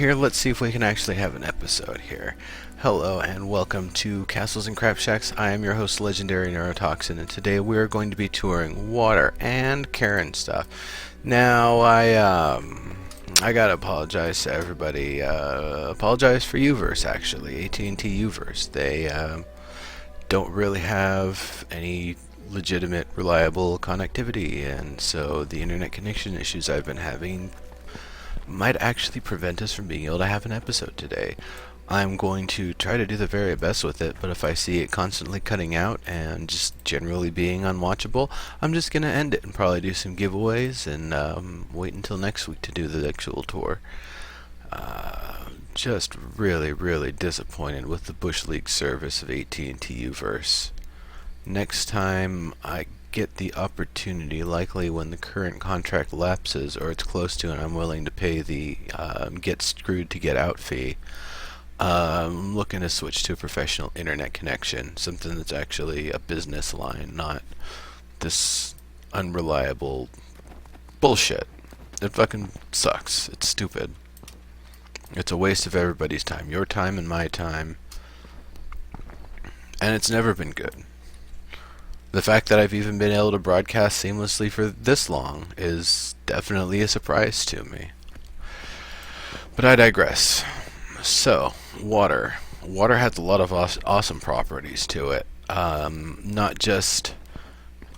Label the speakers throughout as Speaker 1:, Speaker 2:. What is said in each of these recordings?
Speaker 1: here. Let's see if we can actually have an episode here. Hello and welcome to Castles and Crapshacks. I am your host, Legendary Neurotoxin, and today we are going to be touring water and Kerran stuff. Now, I gotta apologize to everybody. Apologize for Uverse, actually. AT&T Uverse. They don't really have any legitimate, reliable connectivity, and so the internet connection issues I've been having might actually prevent us from being able to have an episode today. I'm going to try to do the very best with it, but if I see it constantly cutting out and just generally being unwatchable, I'm just going to end it and probably do some giveaways and wait until next week to do the actual tour. Just really disappointed with the Bush League service of AT&T Uverse. Next time I get the opportunity, likely when the current contract lapses or it's close to and I'm willing to pay the get screwed to get out fee, I'm looking to switch to a professional internet connection, something that's actually a business line, not this unreliable bullshit. It fucking sucks. It's stupid. It's a waste of everybody's time, your time and my time, and it's never been good. The fact that I've even been able to broadcast seamlessly for this long is definitely a surprise to me. But I digress. So, water. Water has a lot of awesome properties to it. Not just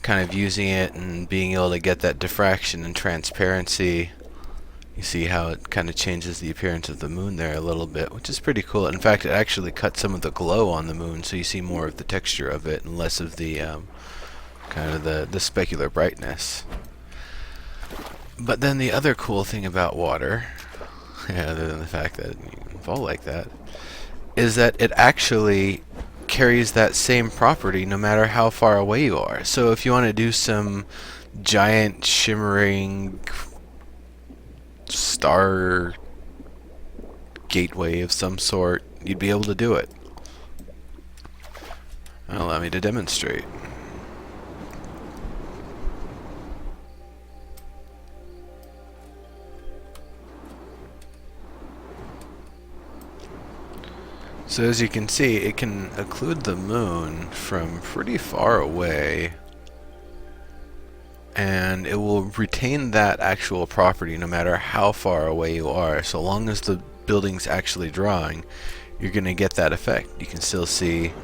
Speaker 1: kind of using it and being able to get that diffraction and transparency. You see how it kind of changes the appearance of the moon there a little bit, which is pretty cool. In fact, it actually cuts some of the glow on the moon, so you see more of the texture of it and less of the kind of the specular brightness. But then the other cool thing about water, other than the fact that you can fall like that, is that it actually carries that same property no matter how far away you are. So if you want to do some giant shimmering star gateway of some sort, you'd be able to do it. Allow me to demonstrate. So as you can see, it can occlude the moon from pretty far away, and it will retain that actual property no matter how far away you are. So long as the building's actually drawing, you're going to get that effect. You can still see,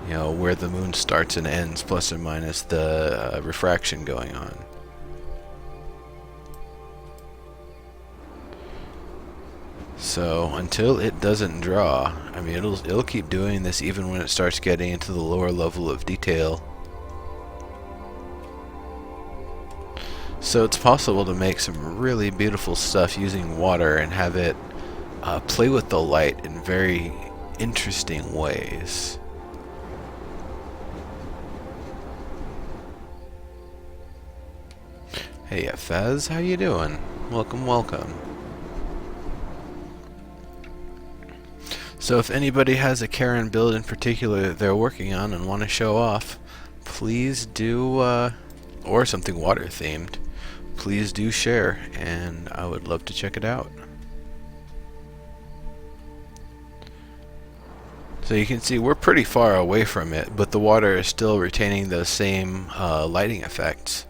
Speaker 1: you know, where the moon starts and ends, plus or minus the refraction going on. So until it doesn't draw, I mean, it'll keep doing this even when it starts getting into the lower level of detail. So it's possible to make some really beautiful stuff using water and have it play with the light in very interesting ways. Hey Faz, how you doing? Welcome. So if anybody has a Kerran build in particular that they're working on and want to show off, please do, or something water themed, please do share, and I would love to check it out. So you can see we're pretty far away from it, but the water is still retaining those same lighting effects.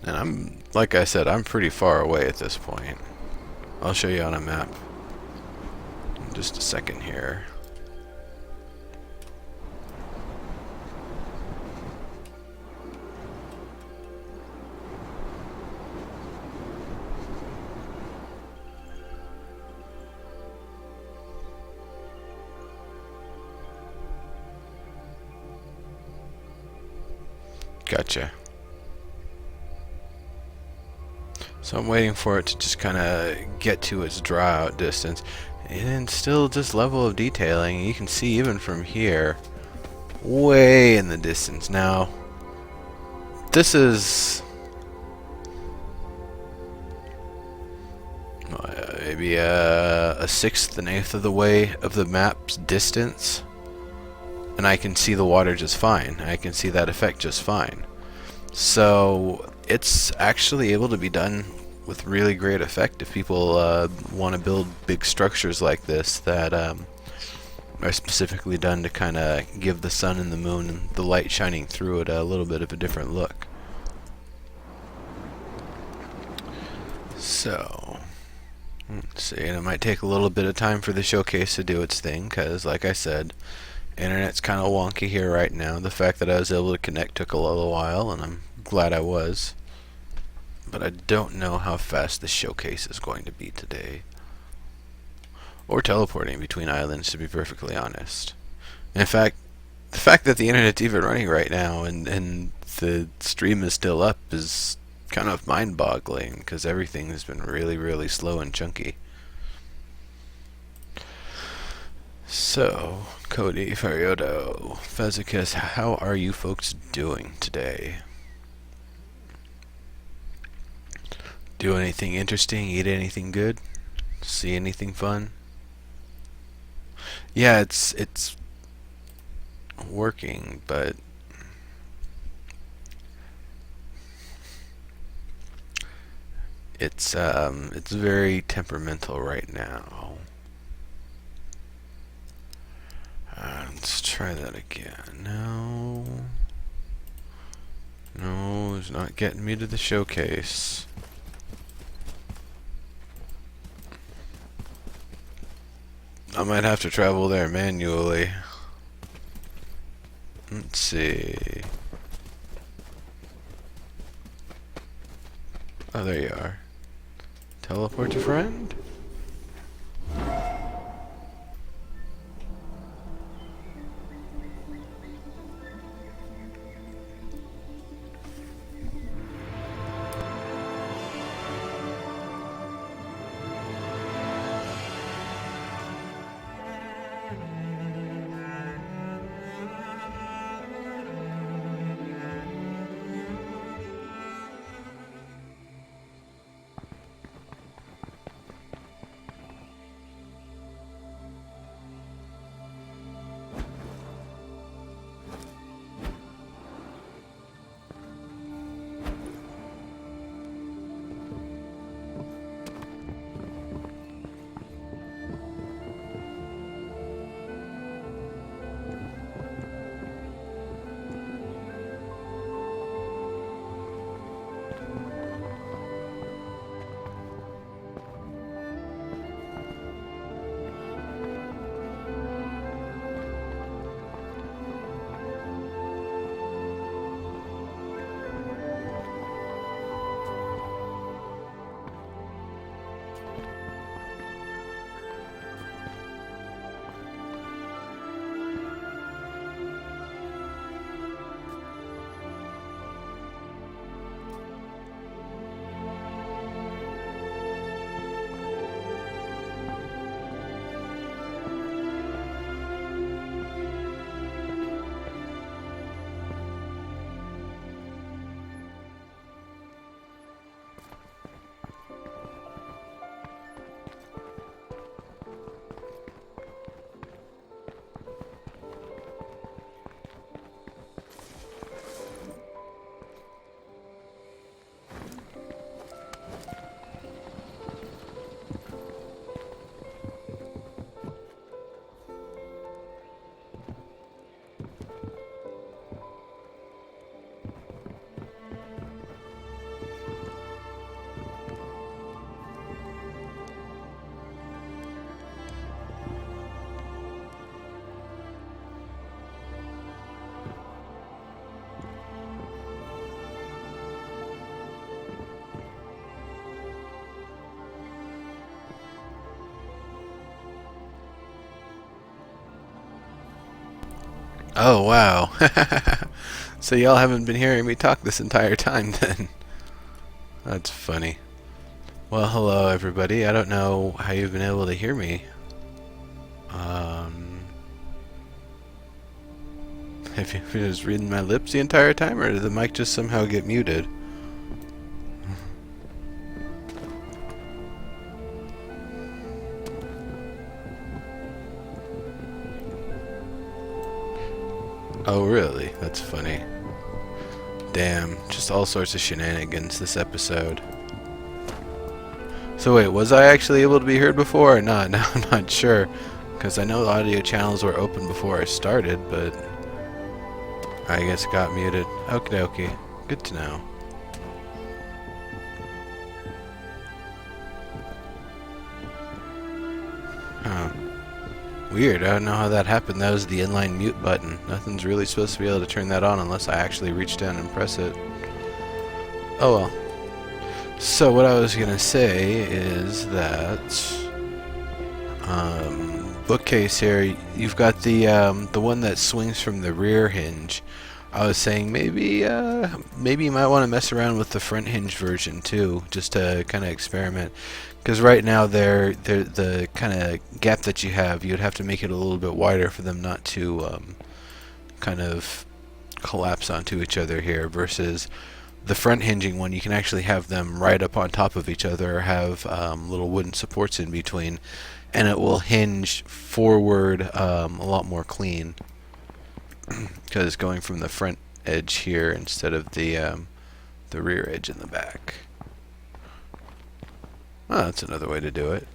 Speaker 1: And like I said, I'm pretty far away at this point. I'll show you on a map in just a second here. Gotcha. So I'm waiting for it to just kind of get to its draw out distance, and still this level of detailing you can see even from here way in the distance. Now this is maybe a sixth and eighth of the way of the map's distance, and I can see the water just fine. I can see that effect just fine. So it's actually able to be done with really great effect if people want to build big structures like this that are specifically done to kind of give the sun and the moon and the light shining through it a little bit of a different look. So, let's see, and it might take a little bit of time for the showcase to do its thing, because like I said, internet's kind of wonky here right now. The fact that I was able to connect took a little while, and I'm glad I was. But I don't know how fast the showcase is going to be today. Or teleporting between islands, to be perfectly honest. And in fact, the fact that the internet's even running right now and the stream is still up is kind of mind-boggling, because everything has been really, really slow and chunky. So, Cody, Farioto, Fezicus, how are you folks doing today? Do anything interesting? Eat anything good? See anything fun? Yeah, it's working, but it's very temperamental right now. Let's try that again. No, it's not getting me to the showcase. I might have to travel there manually. Let's see. Oh, there you are. Teleport to friend? Oh, wow. So y'all haven't been hearing me talk this entire time then. That's funny. Well, hello everybody. I don't know how you've been able to hear me. Have you been just reading my lips the entire time, or did the mic just somehow get muted? Oh, really? That's funny. Damn, just all sorts of shenanigans this episode. So wait, was I actually able to be heard before or not? No, I'm not sure. Because I know the audio channels were open before I started, but I guess it got muted. Okie dokie. Good to know. Huh. Weird, I don't know how that happened. That was the inline mute button. Nothing's really supposed to be able to turn that on unless I actually reach down and press it. Oh well. So what I was gonna say is that bookcase here, you've got the one that swings from the rear hinge. I was saying maybe you might want to mess around with the front hinge version too, just to kind of experiment. Because right now the kind of gap that you have, you'd have to make it a little bit wider for them not to kind of collapse onto each other here, versus the front hinging one, you can actually have them right up on top of each other, or have little wooden supports in between, and it will hinge forward a lot more clean, because it's going from the front edge here instead of the rear edge in the back. Oh, that's another way to do it.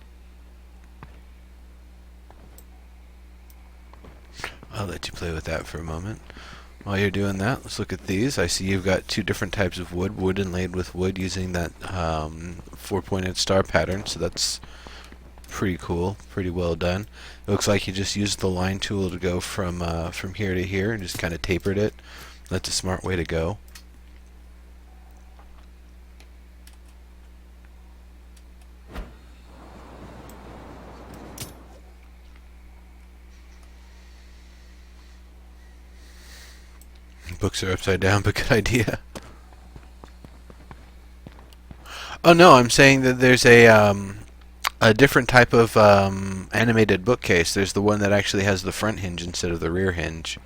Speaker 1: I'll let you play with that for a moment. While you're doing that, let's look at these. I see you've got two different types of wood, wood inlaid with wood, using that four-pointed star pattern, so that's pretty cool, pretty well done. It looks like you just used the line tool to go from here to here and just kind of tapered it. That's a smart way to go. Books are upside down, but good idea. Oh no, I'm saying that there's a different type of animated bookcase. There's the one that actually has the front hinge instead of the rear hinge.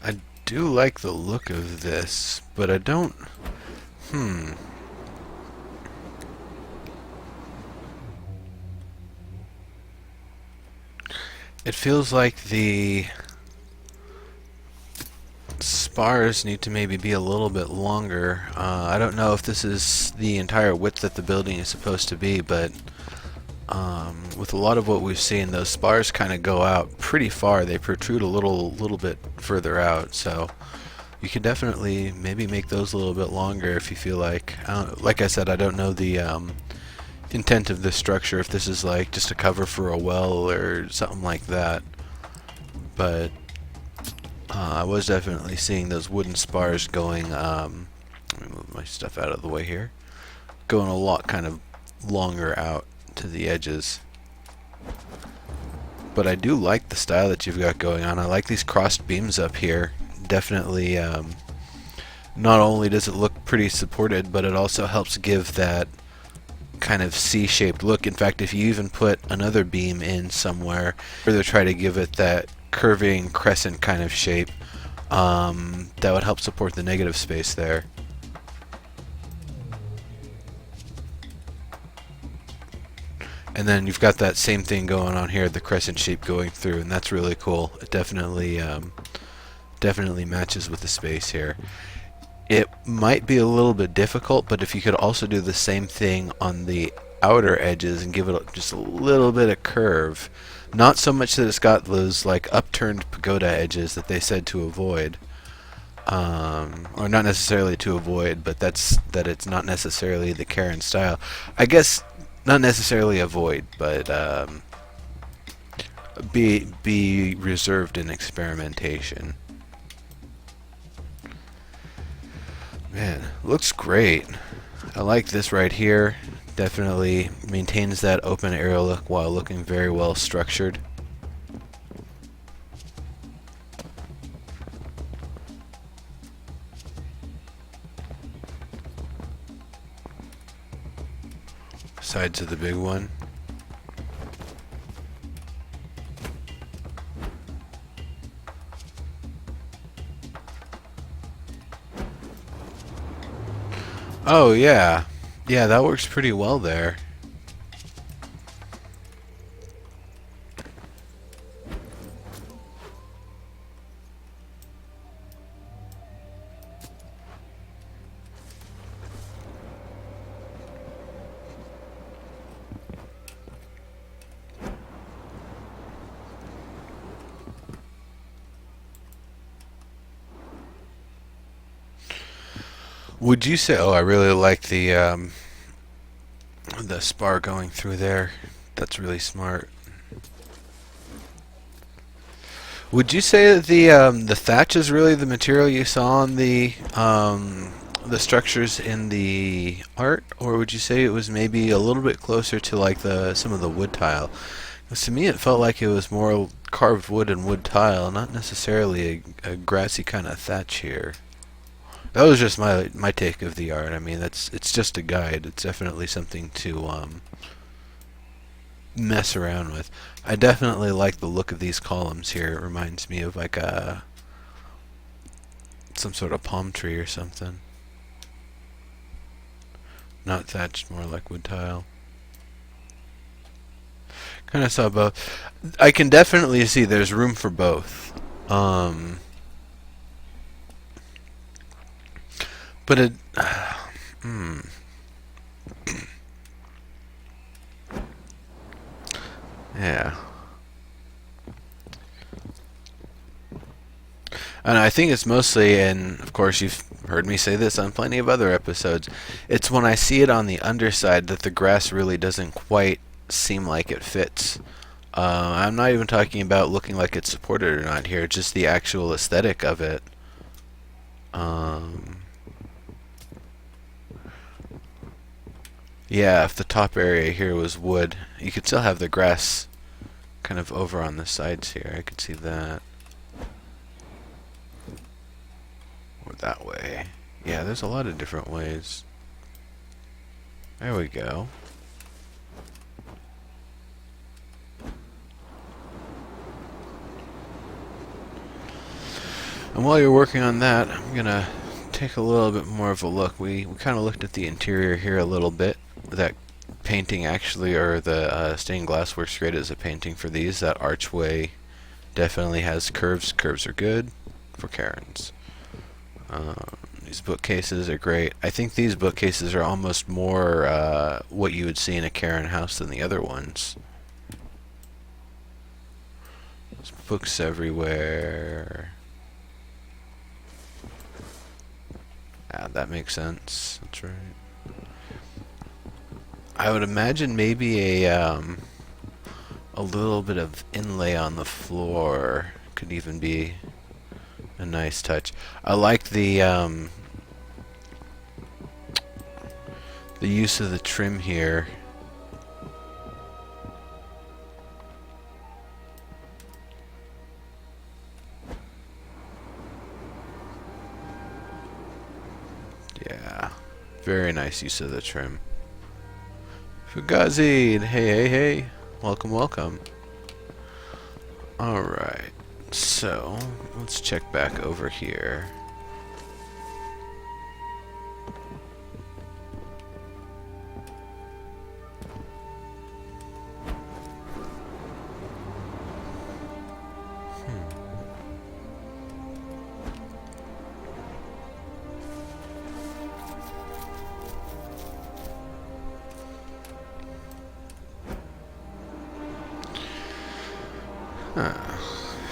Speaker 1: I do like the look of this, but I don't... It feels like the spars need to maybe be a little bit longer. I don't know if this is the entire width that the building is supposed to be, but with a lot of what we've seen, those spars kind of go out pretty far. They protrude a little bit further out, so you can definitely maybe make those a little bit longer if you feel like. Like I said, I don't know the intent of this structure, if this is like just a cover for a well or something like that, but I was definitely seeing those wooden spars going, let me move my stuff out of the way here, going a lot kind of longer out to the edges. But I do like the style that you've got going on. I like these crossed beams up here. Definitely, not only does it look pretty supported, but it also helps give that kind of C-shaped look. In fact, if you even put another beam in somewhere, further try to give it that curving crescent kind of shape, that would help support the negative space there. And then you've got that same thing going on here, the crescent shape going through, and that's really cool. It definitely definitely matches with the space here. It might be a little bit difficult, but if you could also do the same thing on the outer edges and give it just a little bit of curve, not so much that it's got those like upturned pagoda edges that they said to avoid, or not necessarily to avoid, but that it's not necessarily the Kerran style. I guess not necessarily avoid, but be reserved in experimentation. Man, looks great. I like this right here. Definitely maintains that open air look while looking very well structured. Sides of the big one. Oh yeah, yeah, that works pretty well there. Would you say? Oh, I really like the spar going through there. That's really smart. Would you say that the thatch is really the material you saw on the structures in the art, or would you say it was maybe a little bit closer to like the some of the wood tile? 'Cause to me, it felt like it was more carved wood and wood tile, not necessarily a grassy kind of thatch here. That was just my take of the art. I mean, it's just a guide. It's definitely something to mess around with. I definitely like the look of these columns here. It reminds me of like a some sort of palm tree or something. Not thatched, more like wood tile. Kind of saw both. I can definitely see there's room for both. But it. Hmm. Yeah. And I think it's mostly, and of course you've heard me say this on plenty of other episodes, it's when I see it on the underside that the grass really doesn't quite seem like it fits. I'm not even talking about looking like it's supported or not here, just the actual aesthetic of it. Yeah, if the top area here was wood, you could still have the grass kind of over on the sides here. I could see that. Or that way. Yeah, there's a lot of different ways. There we go. And while you're working on that, I'm gonna take a little bit more of a look. We kind of looked at the interior here a little bit. That painting actually, or the stained glass works great as a painting for these. That archway definitely has curves. Curves are good for Kerrans. These bookcases are great. I think these bookcases are almost more what you would see in a Kerran house than the other ones. There's books everywhere. Yeah, that makes sense. That's right. I would imagine maybe a little bit of inlay on the floor could even be a nice touch. I like the use of the trim here. Yeah, very nice use of the trim. Fugazi, hey, welcome, welcome. Alright, so let's check back over here.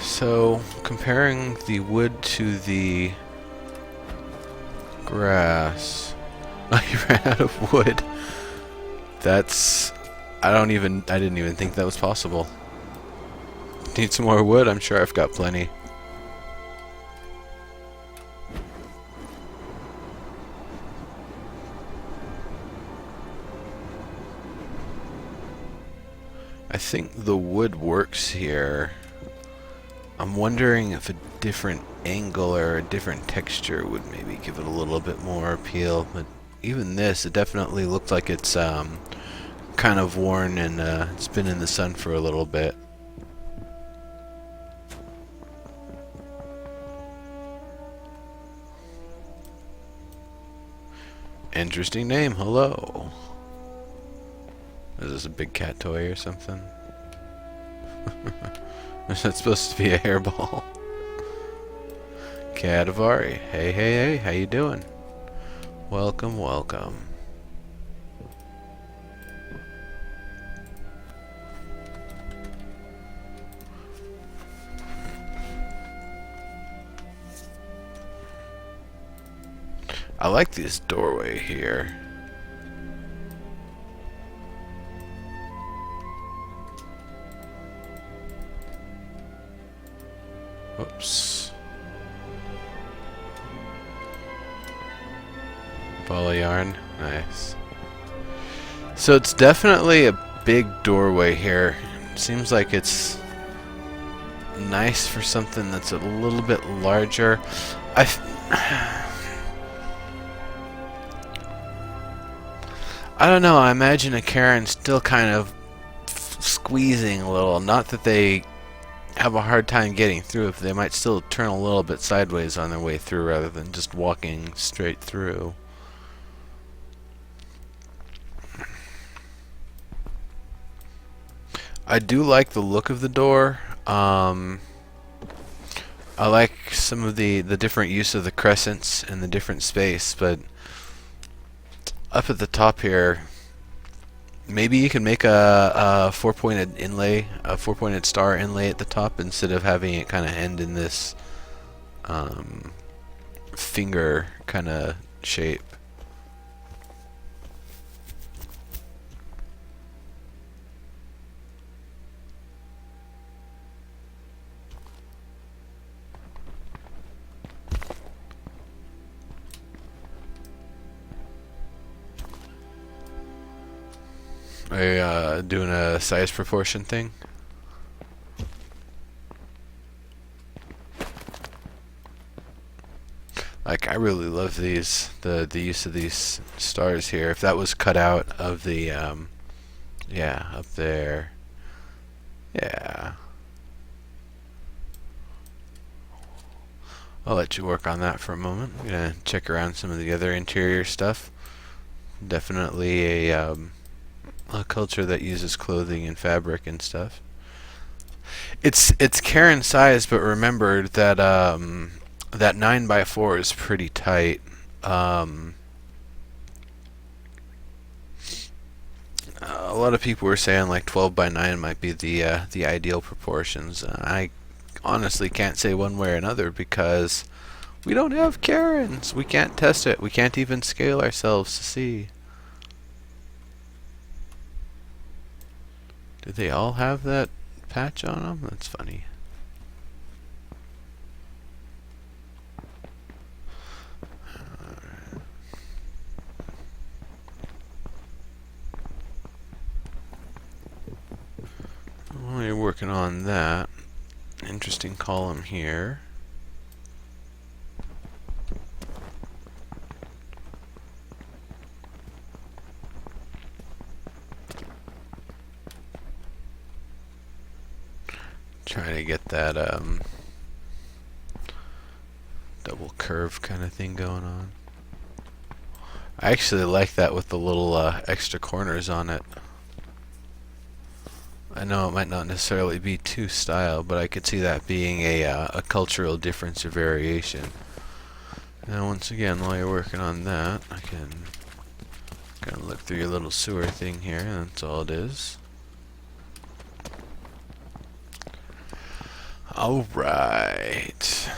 Speaker 1: So, comparing the wood to the grass. Oh, you ran out of wood. That's... I didn't even think that was possible. Need some more wood? I'm sure I've got plenty. I think the wood works here. I'm wondering if a different angle or a different texture would maybe give it a little bit more appeal. But even this, it definitely looks like it's kind of worn and it's been in the sun for a little bit. Interesting name, hello. Is this a big cat toy or something? Is that supposed to be a hairball? Cadavari, hey, how you doing? Welcome, welcome. I like this doorway here. Whoops. Ball of yarn. Nice. So it's definitely a big doorway here. Seems like it's nice for something that's a little bit larger. I don't know. I imagine a Kerran still kind of squeezing a little. Not that they have a hard time getting through, if they might still turn a little bit sideways on their way through rather than just walking straight through. I do like the look of the door. I like some of the different use of the crescents and the different space, but up at the top here, maybe you can make a four-pointed inlay, a four-pointed star inlay at the top instead of having it kind of end in this finger kind of shape. Are you doing a size proportion thing? Like, I really love these, the use of these stars here. If that was cut out of the, yeah, up there. Yeah. I'll let you work on that for a moment. I'm gonna check around some of the other interior stuff. Definitely a culture that uses clothing and fabric and stuff. It's Kerran size, but remember that that 9x4 is pretty tight. A lot of people were saying like 12x9 might be the ideal proportions. I honestly can't say one way or another because we don't have Kerrans. We can't test it. We can't even scale ourselves to see. Do they all have that patch on them? That's funny. While you're working on that, interesting column here. Trying to get that double curve kind of thing going on. I actually like that with the little extra corners on it. I know it might not necessarily be too style, but I could see that being a cultural difference or variation. Now once again, while you're working on that, I can kind of look through your little sewer thing here, and that's all it is. Alright.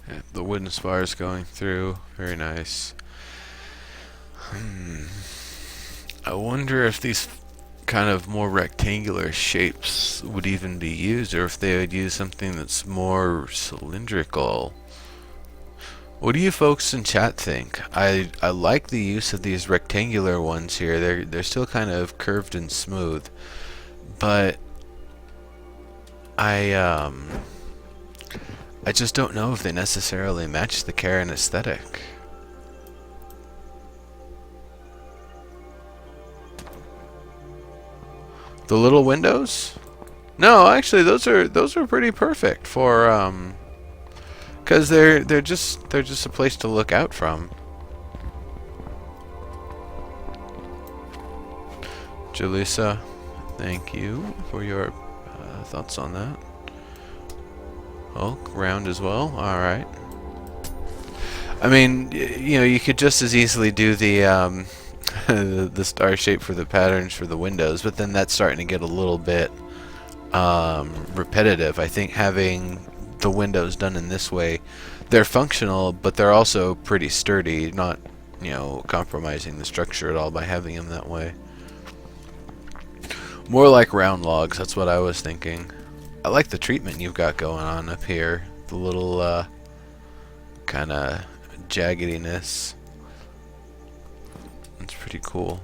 Speaker 1: Yeah, the wooden spars going through, very nice. I wonder if these kind of more rectangular shapes would even be used, or if they would use something that's more cylindrical. What do you folks in chat think? I like the use of these rectangular ones here. They're still kind of curved and smooth, but I just don't know if they necessarily match the Kerran aesthetic. The little windows? No, actually, those are pretty perfect for because they're just a place to look out from. Jalisa, thank you for your thoughts on that. Oh, round as well. All right. I mean, you know, you could just as easily do the the star shape for the patterns for the windows, but then that's starting to get a little bit repetitive. I think having the windows done in this way, they're functional, but they're also pretty sturdy, not, you know, compromising the structure at all by having them that way. More like round logs, that's what I was thinking. I like the treatment you've got going on up here. The little kind of jaggediness. It's pretty cool.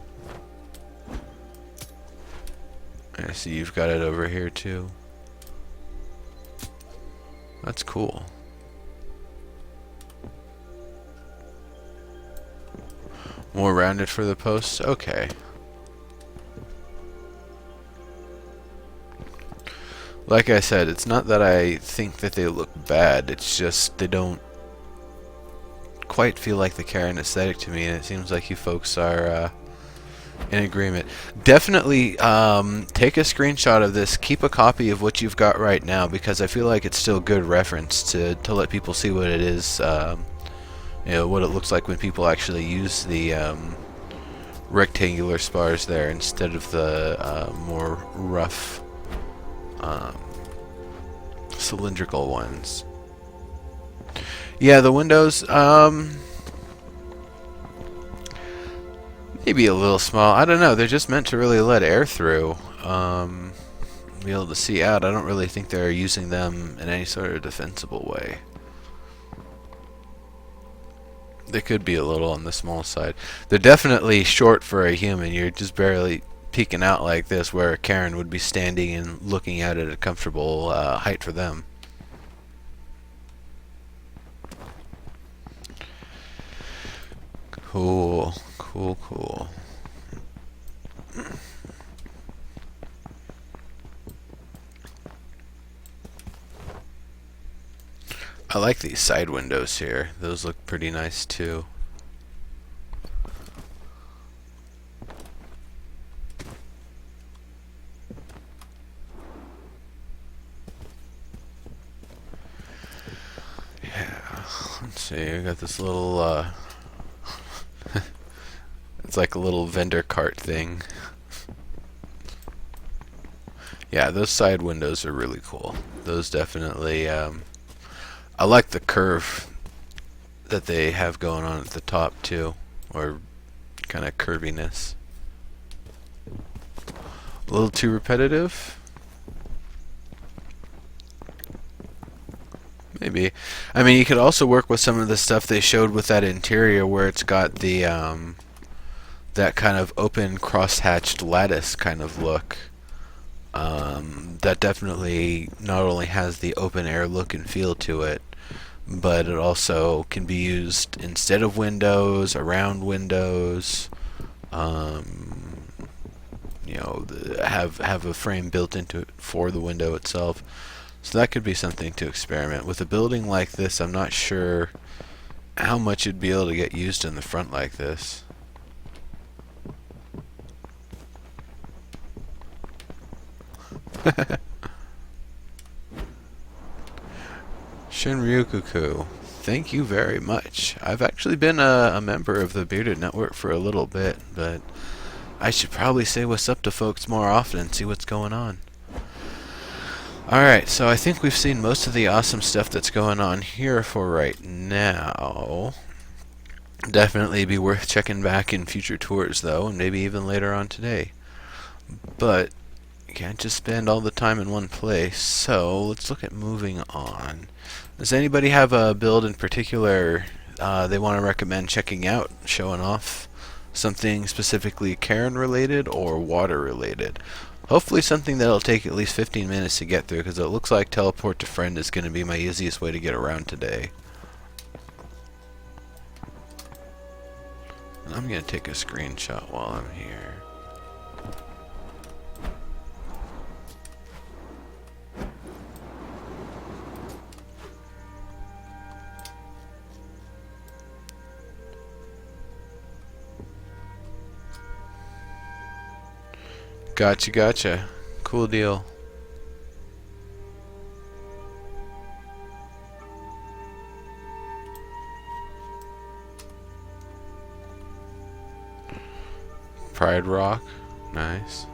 Speaker 1: I see you've got it over here too. That's cool. More rounded for the posts? Okay. Like I said, it's not that I think that they look bad, it's just they don't quite feel like the Kerran aesthetic to me, and it seems like you folks are in agreement. Definitely take a screenshot of this, keep a copy of what you've got right now, because I feel like it's still good reference to let people see what it is, you know, what it looks like when people actually use the rectangular spars there instead of the more rough cylindrical ones. Yeah, the windows, maybe a little small. I don't know. They're just meant to really let air through, be able to see out. I don't really think they're using them in any sort of defensible way. They could be a little on the small side. They're definitely short for a human. You're just barely peeking out like this, where a Kerran would be standing and looking out at a comfortable height for them. Cool, cool, cool. I like these side windows here. Those look pretty nice too. Yeah, let's see. We got this little it's like a little vendor cart thing. Yeah, those side windows are really cool. Those definitely, I like the curve that they have going on at the top too, or kind of curviness. A little too repetitive? Maybe. I mean, you could also work with some of the stuff they showed with that interior where it's got the, that kind of open cross-hatched lattice kind of look. That definitely not only has the open air look and feel to it, but it also can be used instead of windows, around windows, you know, have a frame built into it for the window itself. So that could be something to experiment with. A building like this, I'm not sure how much you'd be able to get used in the front like this. Shinryukuku, thank you very much. I've actually been a member of the Bearded Network for a little bit, but I should probably say what's up to folks more often and see what's going on. Alright, so I think we've seen most of the awesome stuff that's going on here for right now. Definitely be worth checking back in future tours, though, and maybe even later on today. But you can't just spend all the time in one place, so let's look at moving on. Does anybody have a build in particular they want to recommend checking out, showing off? Something specifically Kerran related or water related? Hopefully something that'll take at least 15 minutes to get through, because it looks like teleport to friend is going to be my easiest way to get around today. And I'm going to take a screenshot while I'm here. Gotcha, gotcha. Cool deal. Pride Rock. Nice.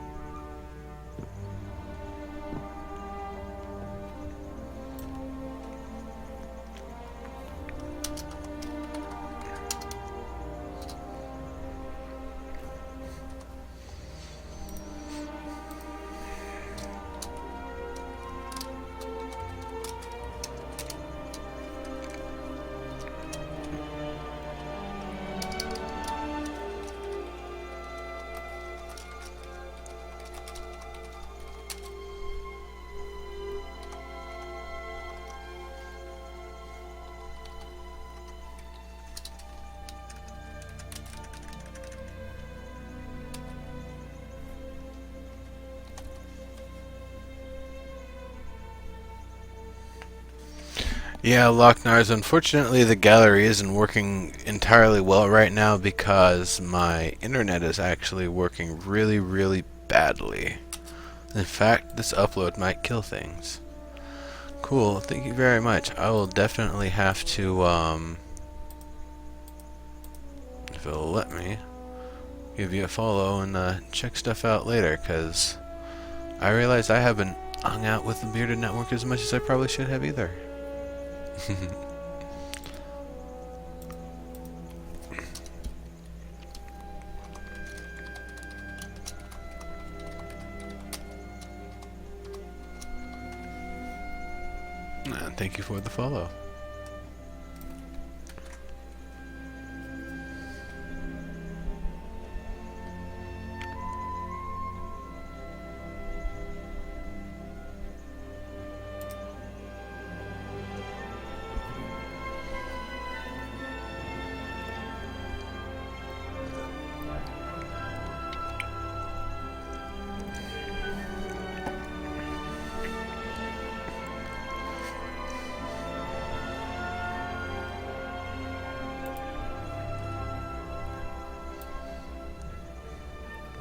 Speaker 1: Yeah, Locknars, unfortunately the gallery isn't working entirely well right now because my internet is actually working really, really badly. In fact, this upload might kill things. Cool, thank you very much. I will definitely have to, if it'll let me, give you a follow and check stuff out later, because I realize I haven't hung out with the Bearded Network as much as I probably should have either. And thank you for the follow.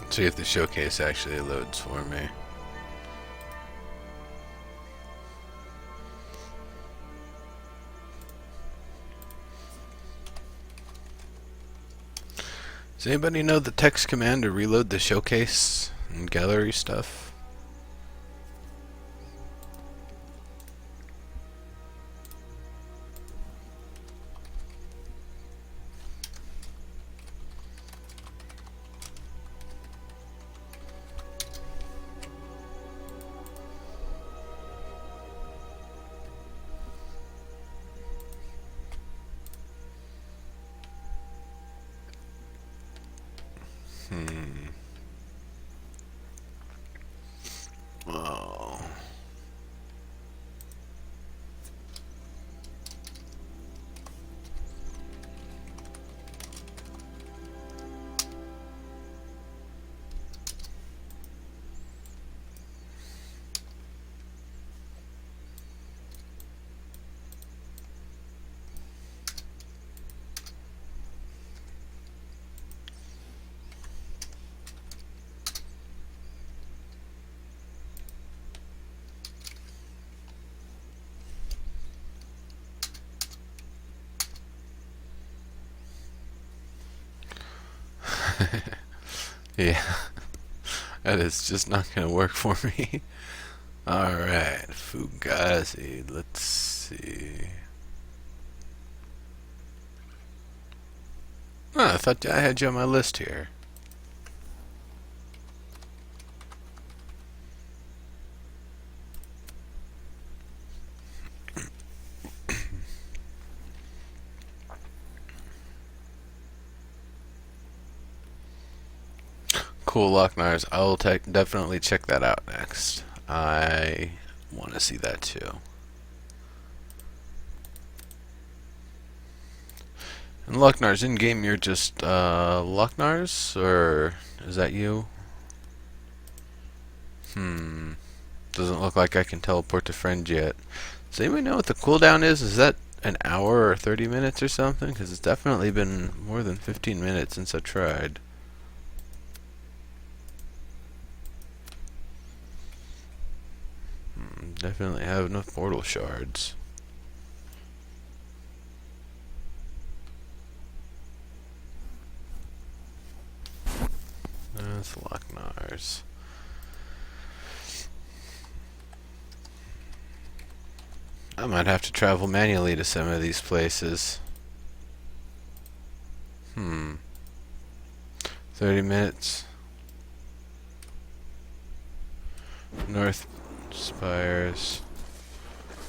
Speaker 1: See if the showcase actually loads for me. Does anybody know the text command to reload the showcase and gallery stuff? Oh. Yeah, that is just not gonna work for me. Alright, Fugazi, let's see. Oh, I thought I had you on my list here. Cool, Locknars. I will definitely check that out next. I want to see that too. And Locknars, in game you're just Locknars, or is that you? Doesn't look like I can teleport to friends yet. Does anybody know what the cooldown is? Is that an hour or 30 minutes or something? Because it's definitely been more than 15 minutes since I tried. Definitely have enough portal shards. It's Loch-Nars. I might have to travel manually to some of these places. 30 minutes. North Spires.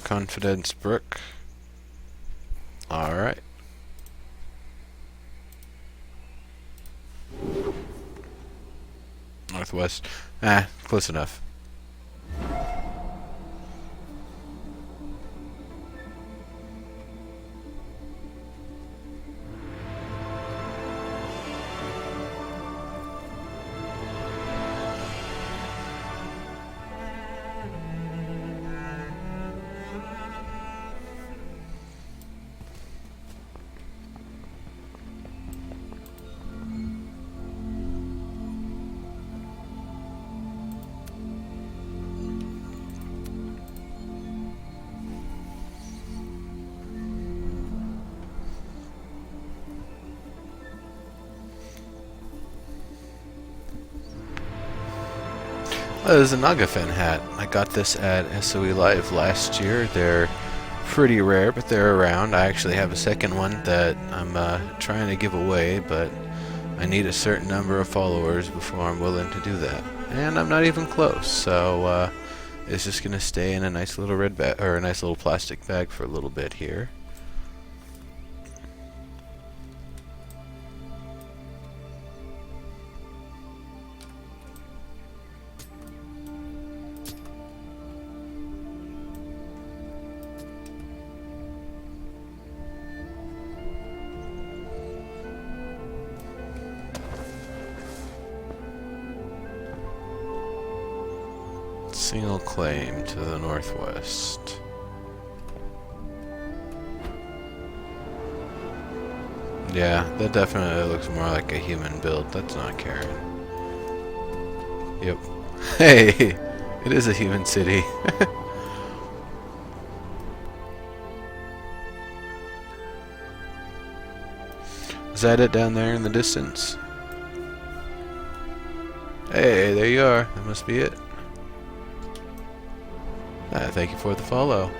Speaker 1: Confidence Brook. Alright. Northwest. Close enough. Oh, there's a Nagafen hat. I got this at SOE Live last year. They're pretty rare, but they're around. I actually have a second one that I'm trying to give away, but I need a certain number of followers before I'm willing to do that. And I'm not even close, so it's just gonna stay in a nice little red bag or a nice little plastic bag for a little bit here. Single claim to the northwest. Yeah, that definitely looks more like a human build. That's not Kerran. Yep. Hey! It is a human city. Is that it down there in the distance? Hey, there you are. That must be it. Thank you for the follow.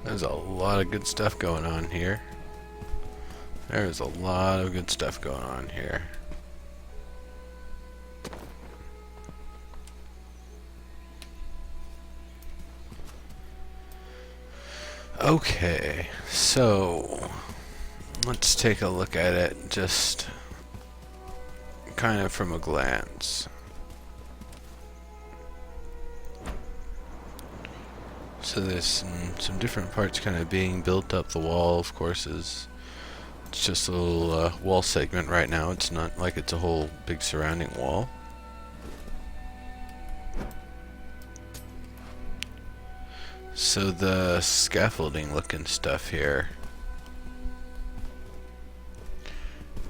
Speaker 1: There's a lot of good stuff going on here. There's a lot of good stuff going on here. Okay, so let's take a look at it just kind of from a glance. So there's some different parts kind of being built up. The wall, of course, it's just a little wall segment right now. It's not like it's a whole big surrounding wall. So the scaffolding looking stuff here,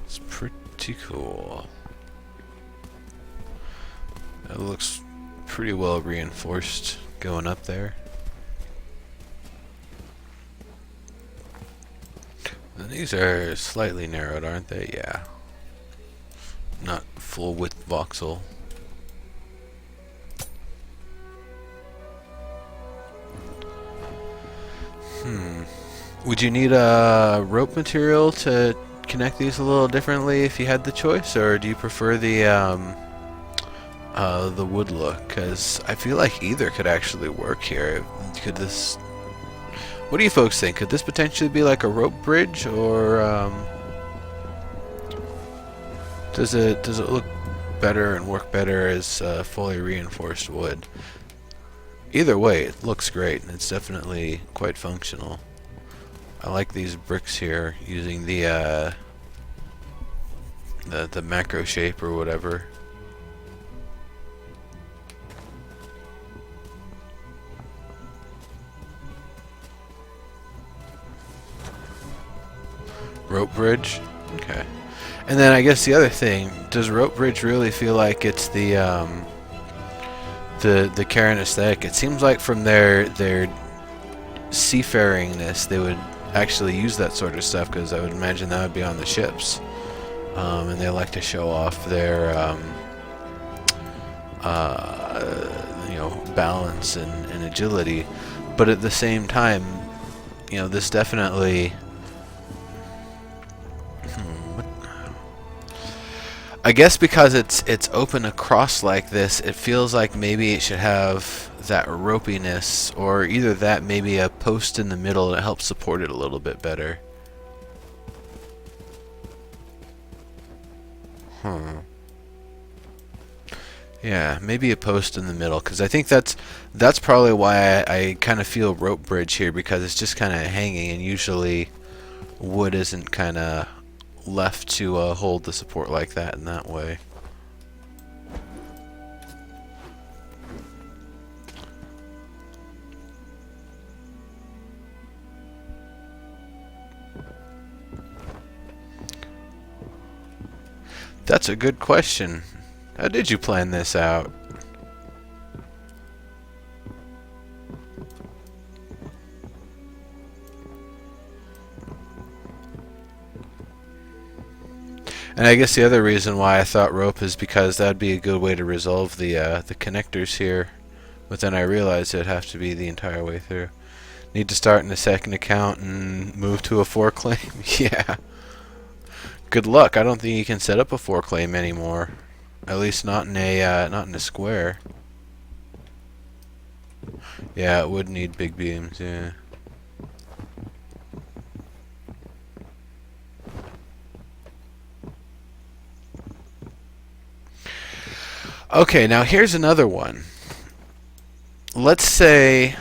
Speaker 1: it's pretty cool. It looks pretty well reinforced going up there. And these are slightly narrowed, aren't they? Yeah. Not full width voxel. Would you need a rope material to connect these a little differently if you had the choice, or do you prefer the wood look? Because I feel like either could actually work here. Could this? What do you folks think? Could this potentially be like a rope bridge, or does it look better and work better as fully reinforced wood? Either way, it looks great. It's definitely quite functional. I like these bricks here, using the macro shape or whatever. Rope bridge? Okay. And then I guess the other thing, does rope bridge really feel like it's the Kerran aesthetic? It seems like from their seafaringness they would actually use that sort of stuff, because I would imagine that would be on the ships. And they like to show off their you know, balance and agility. But at the same time, you know, this definitely I guess because it's open across like this, it feels like maybe it should have that ropiness, or either that, maybe a post in the middle that helps support it a little bit better. Yeah, maybe a post in the middle, because I think that's probably why I kind of feel rope bridge here, because it's just kind of hanging, and usually wood isn't kind of left to hold the support like that in that way. That's a good question. How did you plan this out? And I guess the other reason why I thought rope is because that'd be a good way to resolve the connectors here. But then I realized it'd have to be the entire way through. Need to start in the second account and move to a 4-claim? Yeah. Good luck. I don't think you can set up a 4-claim anymore. At least not in a square. Yeah, it would need big beams, yeah. Okay, now here's another one. Let's say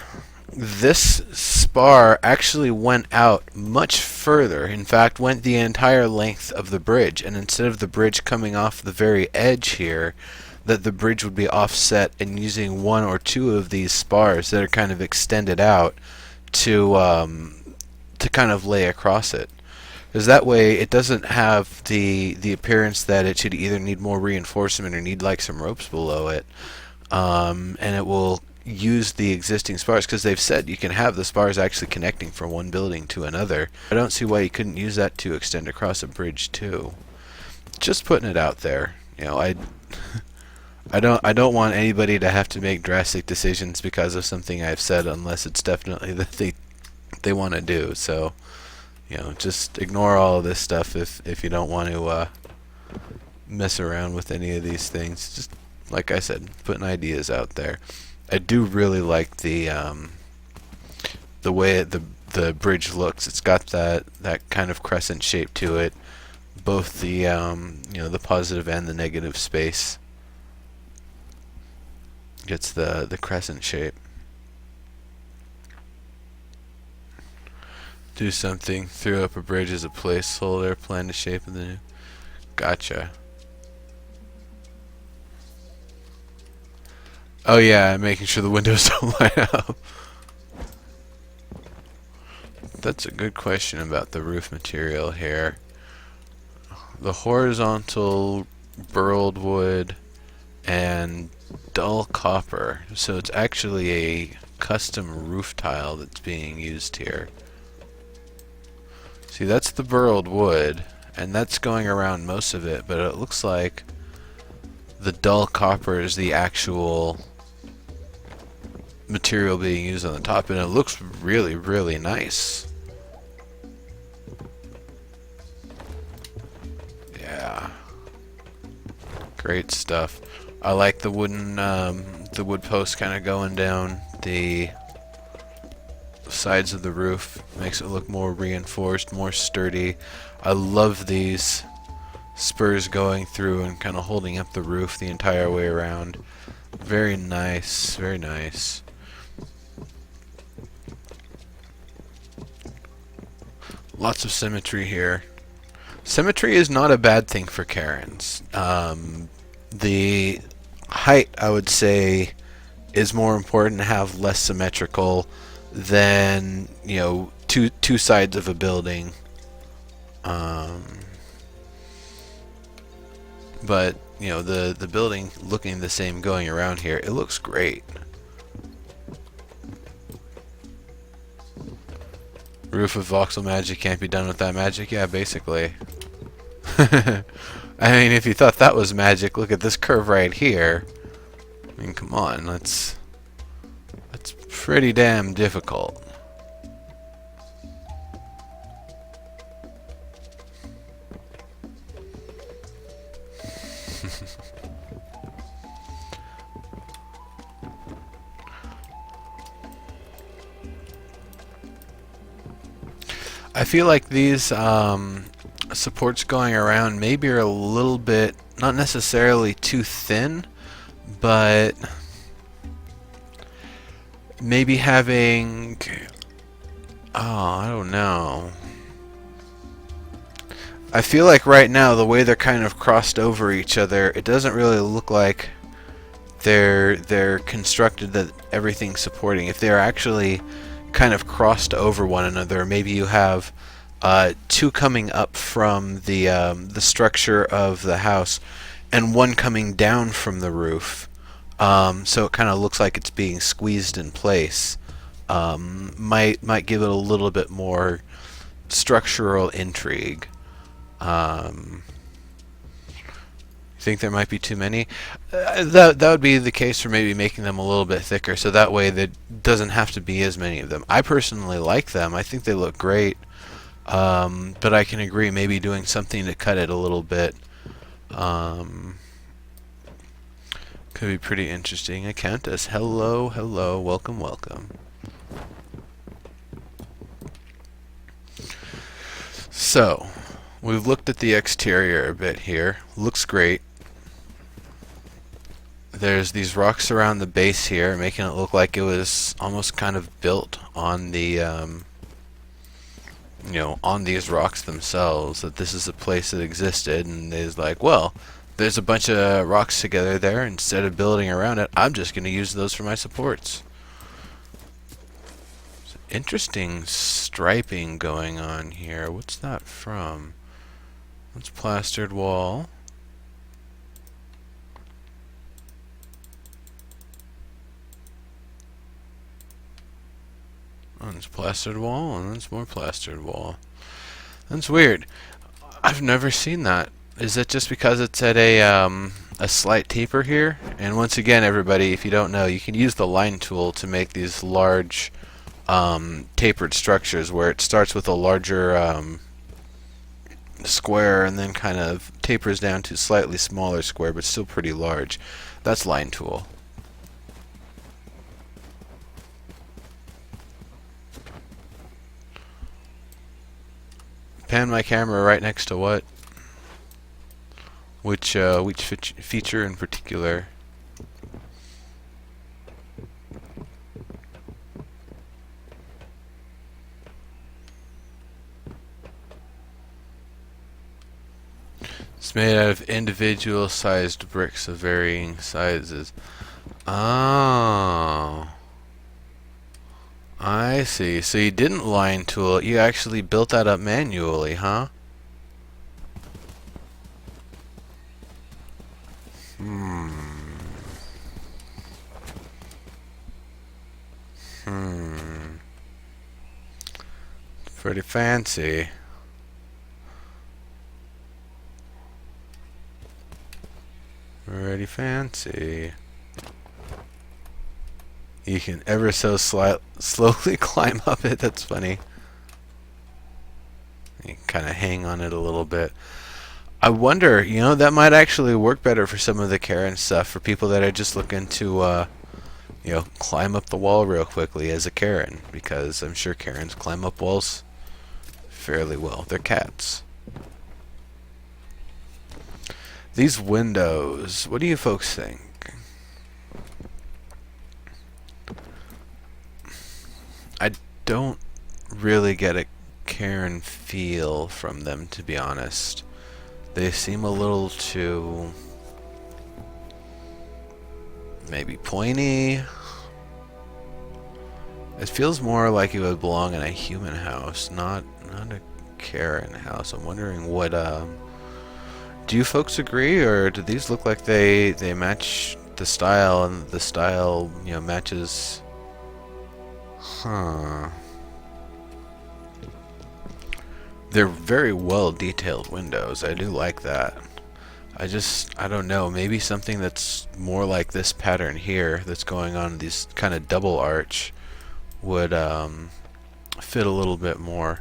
Speaker 1: this spar actually went out much further. In fact, went the entire length of the bridge, and instead of the bridge coming off the very edge here, that the bridge would be offset, and using one or two of these spars that are kind of extended out to kind of lay across it. Because that way it doesn't have the appearance that it should either need more reinforcement or need like some ropes below it. And it will use the existing spars, because they've said you can have the spars actually connecting from one building to another. I don't see why you couldn't use that to extend across a bridge too. Just putting it out there. You know, I don't want anybody to have to make drastic decisions because of something I've said, unless it's definitely that they want to do. So, you know, just ignore all of this stuff if you don't want to mess around with any of these things. Just like I said, putting ideas out there. I do really like the way the bridge looks. It's got that kind of crescent shape to it, both the you know, the positive and the negative space. Gets the crescent shape. Do something, threw up a bridge as a placeholder, plan the shape of the new. Gotcha. Oh yeah, making sure the windows don't light up. That's a good question about the roof material here. The horizontal burled wood and dull copper. So it's actually a custom roof tile that's being used here. See, that's the burled wood, and that's going around most of it, but it looks like the dull copper is the actual material being used on the top, and it looks really, really nice. Yeah. Great stuff. I like the wooden, the wood post kind of going down the sides of the roof. Makes it look more reinforced, more sturdy. I love these spurs going through and kind of holding up the roof the entire way around. Very nice, very nice. Lots of symmetry here. Symmetry is not a bad thing for Kerrans. The height, I would say, is more important to have less symmetrical than, you know, two sides of a building. But you know, the building looking the same going around here, it looks great. Roof of voxel magic can't be done with that magic? Yeah, basically. I mean, if you thought that was magic, look at this curve right here. I mean, come on, that's pretty damn difficult. I feel like these supports going around maybe are a little bit, not necessarily too thin, but maybe having, oh, I don't know. I feel like right now the way they're kind of crossed over each other, it doesn't really look like they're constructed that everything's supporting. If they're actually kind of crossed over one another, maybe you have two coming up from the structure of the house and one coming down from the roof, so it kind of looks like it's being squeezed in place. Might give it a little bit more structural intrigue. Think there might be too many? That would be the case for maybe making them a little bit thicker, so that way there doesn't have to be as many of them. I personally like them. I think they look great, but I can agree maybe doing something to cut it a little bit could be pretty interesting. A countess, hello, hello, welcome, welcome. So, we've looked at the exterior a bit here. Looks great. There's these rocks around the base here, making it look like it was almost kind of built on the, you know, on these rocks themselves. That this is a place that existed, and it's like, well, there's a bunch of rocks together there. Instead of building around it, I'm just going to use those for my supports. Interesting striping going on here. What's that from? That's plastered wall. And it's plastered wall, and it's more plastered wall. That's weird. I've never seen that. Is it just because it's at a slight taper here? And once again, everybody, if you don't know, you can use the line tool to make these large tapered structures where it starts with a larger square and then kind of tapers down to slightly smaller square, but still pretty large. That's line tool. Pan my camera right next to what? Which feature in particular? It's made out of individual sized bricks of varying sizes. Oh. I see. So you didn't line tool it, you actually built that up manually, huh? Pretty fancy. Pretty fancy. You can ever so slowly climb up it. That's funny. You kind of hang on it a little bit. I wonder, you know, that might actually work better for some of the Kerran stuff, for people that are just looking to, you know, climb up the wall real quickly as a Kerran, because I'm sure Kerrans climb up walls fairly well. They're cats. These windows, what do you folks think? I don't really get a Kerran feel from them, to be honest. They seem a little too maybe pointy. It feels more like it would belong in a human house, not a Kerran house. I'm wondering what do you folks agree, or do these look like they match the style, and the style, you know, matches? Huh. They're very well detailed windows. I do like that. I don't know, maybe something that's more like this pattern here that's going on, these kind of double arch, would fit a little bit more.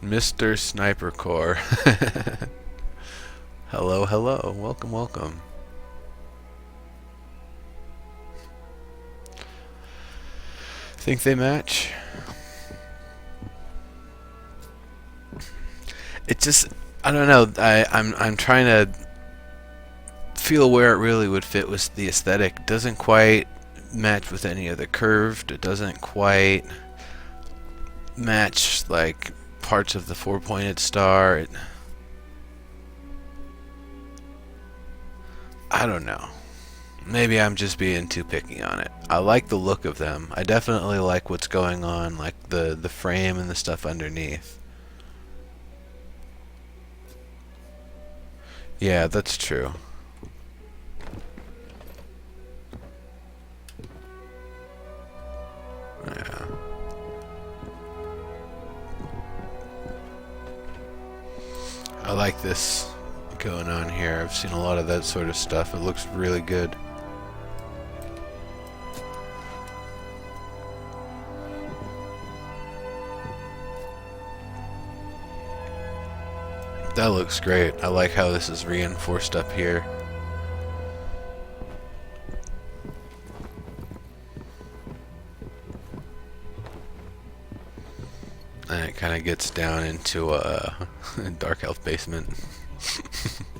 Speaker 1: Mr. Sniper Core. Hello, hello. Welcome, welcome. Think they match? It just, I don't know. I'm trying to feel where it really would fit with the aesthetic. It doesn't quite match with any of the curved. It doesn't quite match like parts of the four-pointed star. I don't know. Maybe I'm just being too picky on it. I like the look of them. I definitely like what's going on, like the frame and the stuff underneath. Yeah, that's true. Yeah. I like this going on here. I've seen a lot of that sort of stuff. It looks really good. That looks great. I like how this is reinforced up here. And it kind of gets down into a dark elf basement.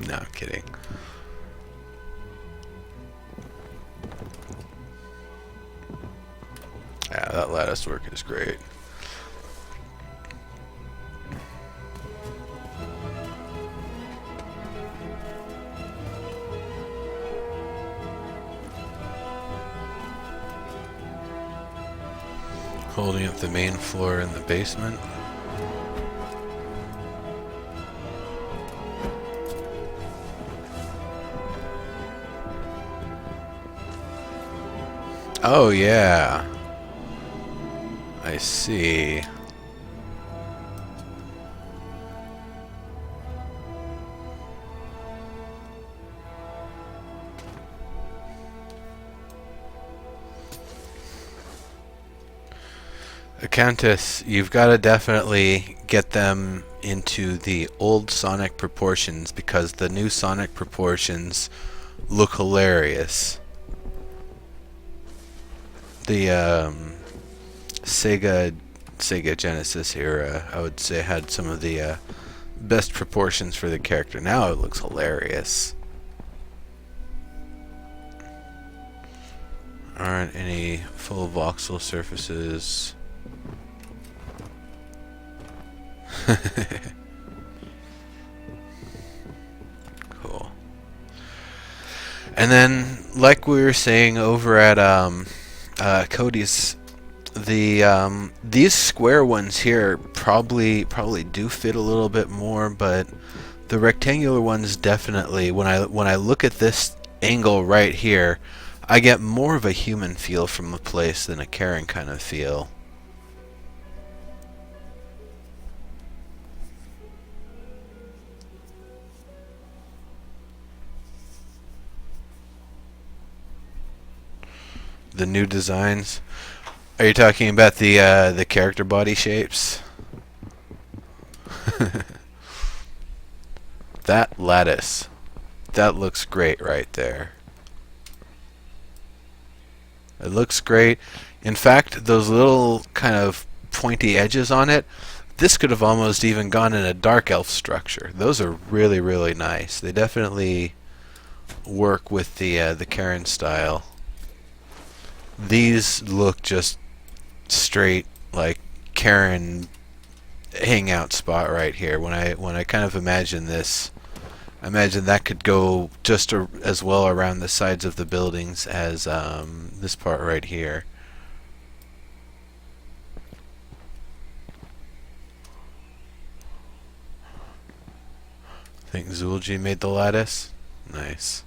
Speaker 1: No, I'm kidding. Yeah, that lattice work is great. Holding up the main floor in the basement. Oh yeah, I see. Countess, you've got to definitely get them into the old Sonic proportions, because the new Sonic proportions look hilarious. The Sega Genesis era, I would say, had some of the best proportions for the character. Now it looks hilarious. Aren't any full voxel surfaces. Cool. And then, like we were saying over at Cody's, these square ones here probably do fit a little bit more, but the rectangular ones definitely. When I look at this angle right here, I get more of a human feel from the place than a Kerran kind of feel. The new designs. Are you talking about the character body shapes? That lattice, that looks great right there. It looks great. In fact, those little kind of pointy edges on it, this could have almost even gone in a dark elf structure. Those are really, really nice. They definitely work with the Kerran style. These look just straight like Kerran hangout spot right here. When I kind of imagine this, I imagine that could go just as well around the sides of the buildings as this part right here. I think Zulji made the lattice. Nice.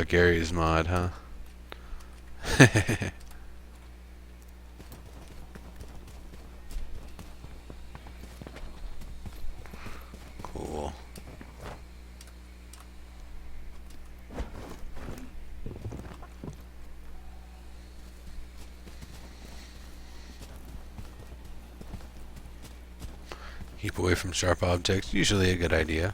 Speaker 1: Gary's mod, huh? Cool. Keep away from sharp objects. Usually a good idea.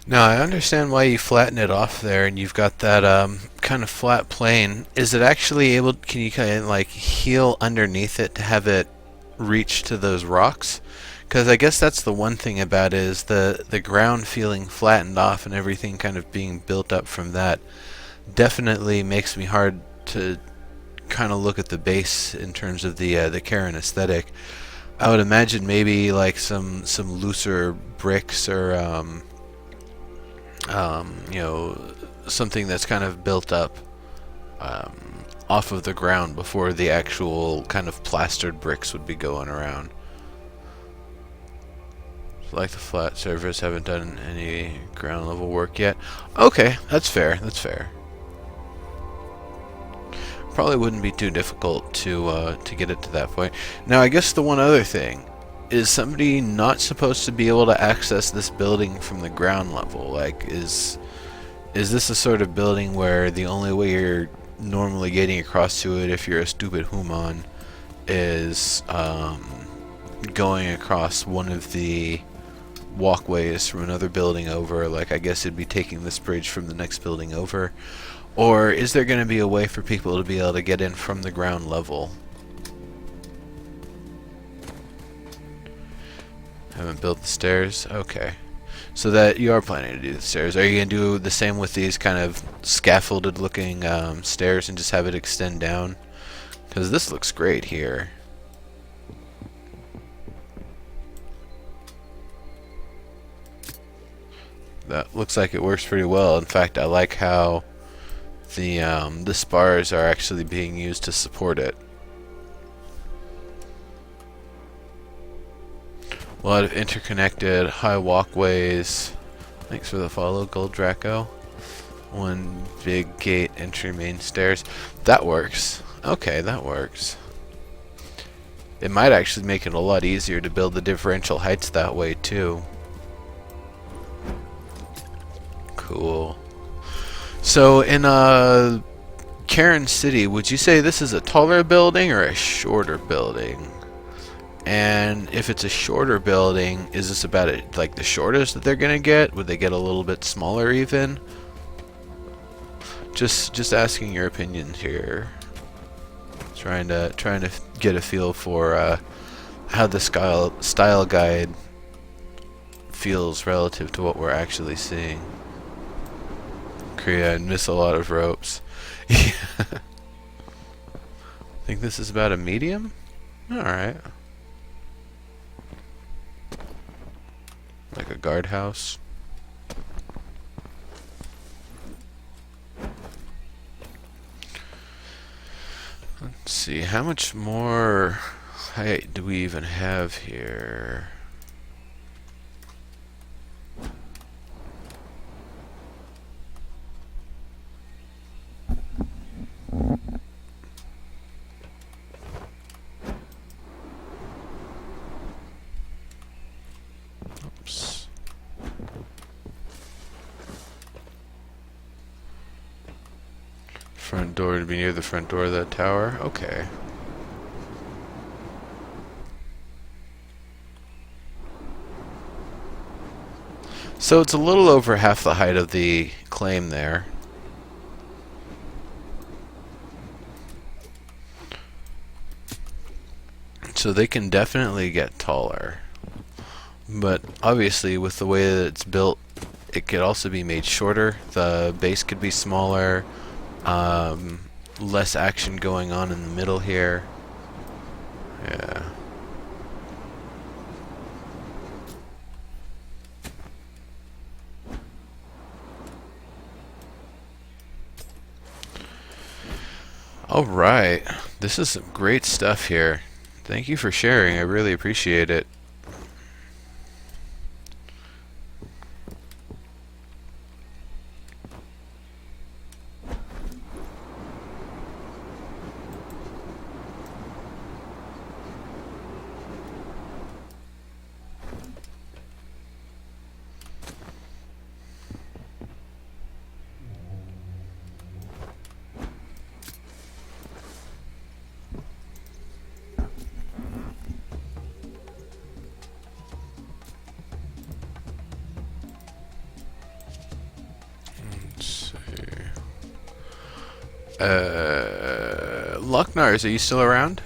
Speaker 1: Now I understand why you flatten it off there, and you've got that kind of flat plane. Is it actually able? Can you kind of like heal underneath it to have it reach to those rocks? Because I guess that's the one thing about it, is the ground feeling flattened off and everything kind of being built up from that. Definitely makes me hard to kind of look at the base in terms of the Kerran aesthetic. I would imagine maybe like some looser bricks or you know, something that's kind of built up off of the ground before the actual kind of plastered bricks would be going around. Like the flat surface, haven't done any ground level work yet. Okay, that's fair. That's fair. Probably wouldn't be too difficult to get it to that point. Now, I guess the one other thing is, somebody not supposed to be able to access this building from the ground level? Like, is this a sort of building where the only way you're normally getting across to it, if you're a stupid human, is going across one of the walkways from another building over? Like, I guess it'd be taking this bridge from the next building over. Or is there going to be a way for people to be able to get in from the ground level? Haven't built the stairs? Okay. So that you are planning to do the stairs. Are you going to do the same with these kind of scaffolded looking stairs and just have it extend down? Because this looks great here. That looks like it works pretty well. In fact, I like how the spars are actually being used to support it. A lot of interconnected high walkways. Thanks for the follow, Gold Draco. One big gate entry main stairs. That works. Okay, that works. It might actually make it a lot easier to build the differential heights that way too. Cool. So in Kerran City, would you say this is a taller building or a shorter building? And if it's a shorter building, is this about it, like the shortest that they're gonna get? Would they get a little bit smaller even? Just asking your opinions here. Trying to get a feel for how the style guide feels relative to what we're actually seeing. Korea, I'd miss a lot of ropes. I think this is about a medium? Alright. Like a guardhouse. Let's see, how much more height do we even have here? Oops. Front door to be near the front door of that tower? Okay. So it's a little over half the height of the claim there. So they can definitely get taller. But obviously with the way that it's built, it could also be made shorter. The base could be smaller. Less action going on in the middle here. Yeah. Alright. This is some great stuff here. Thank you for sharing. I really appreciate it. Lucknars, are you still around?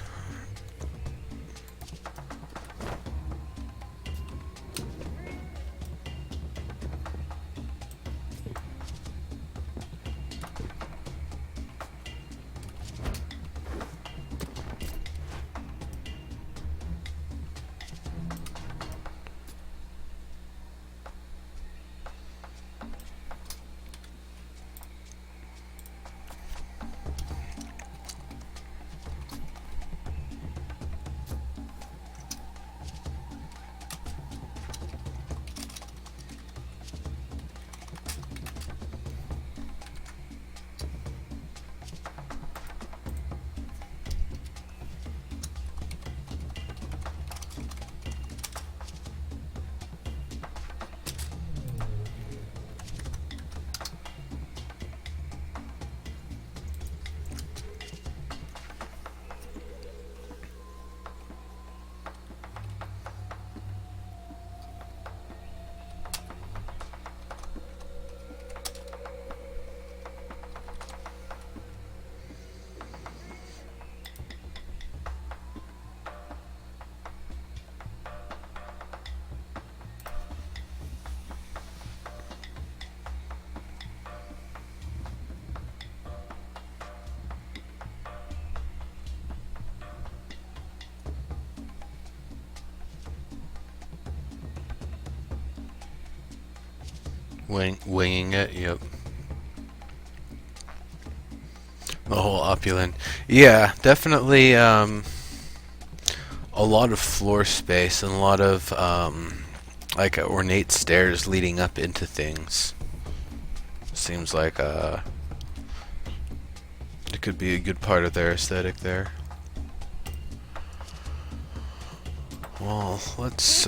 Speaker 1: Winging it, yep. The whole opulent. Yeah, definitely a lot of floor space and a lot of like ornate stairs leading up into things. Seems like it could be a good part of their aesthetic there. Well, let's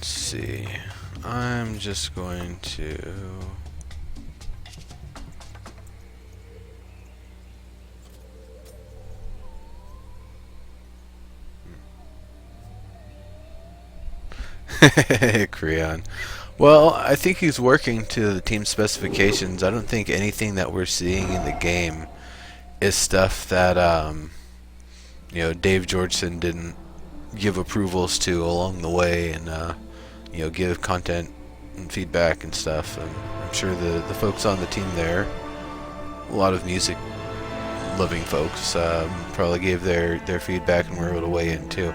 Speaker 1: see. I'm just going to Kerran. Well, I think he's working to the team specifications. I don't think anything that we're seeing in the game is stuff that Dave Georgeson didn't give approvals to along the way, and give content and feedback and stuff. And I'm sure the folks on the team there, a lot of music loving folks, probably gave their feedback and were able to weigh in too.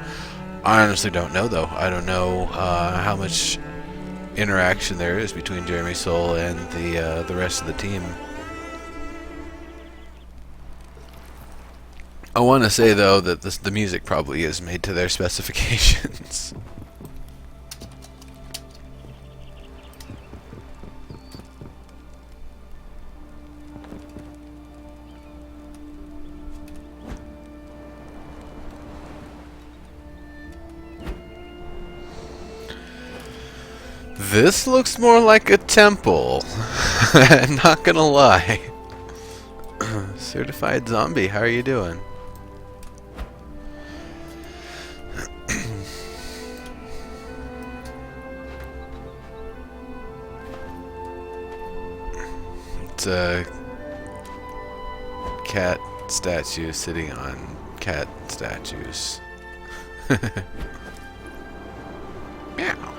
Speaker 1: I honestly don't know though. I don't know how much interaction there is between Jeremy Soule and the rest of the team. I want to say though that the music probably is made to their specifications. This looks more like a temple. I'm not gonna lie. Certified zombie, how are you doing? It's a cat statue sitting on cat statues. Meow.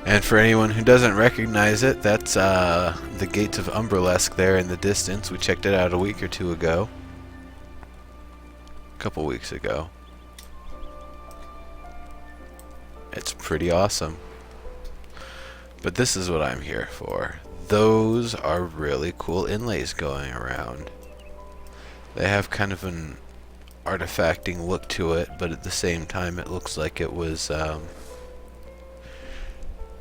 Speaker 1: And for anyone who doesn't recognize it, that's the gates of Umbralesque there in the distance. We checked it out a week or two ago. A couple weeks ago. It's pretty awesome. But this is what I'm here for. Those are really cool inlays going around. They have kind of an artifacting look to it, but at the same time it looks like it was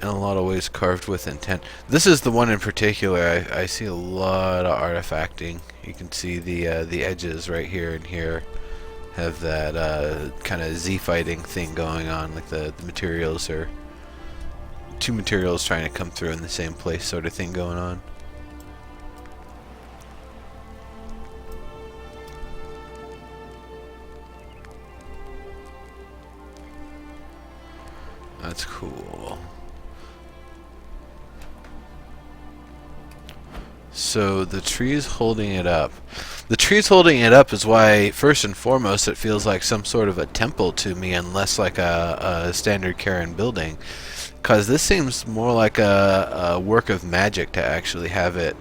Speaker 1: in a lot of ways carved with intent. This is the one in particular. I see a lot of artifacting. You can see the edges right here and here have that kind of Z-fighting thing going on, like the materials are two materials trying to come through in the same place sort of thing going on. That's cool. So the tree's holding it up. The tree's holding it up is why, first and foremost, it feels like some sort of a temple to me, and less like a standard Kerran building. Because this seems more like a work of magic to actually have it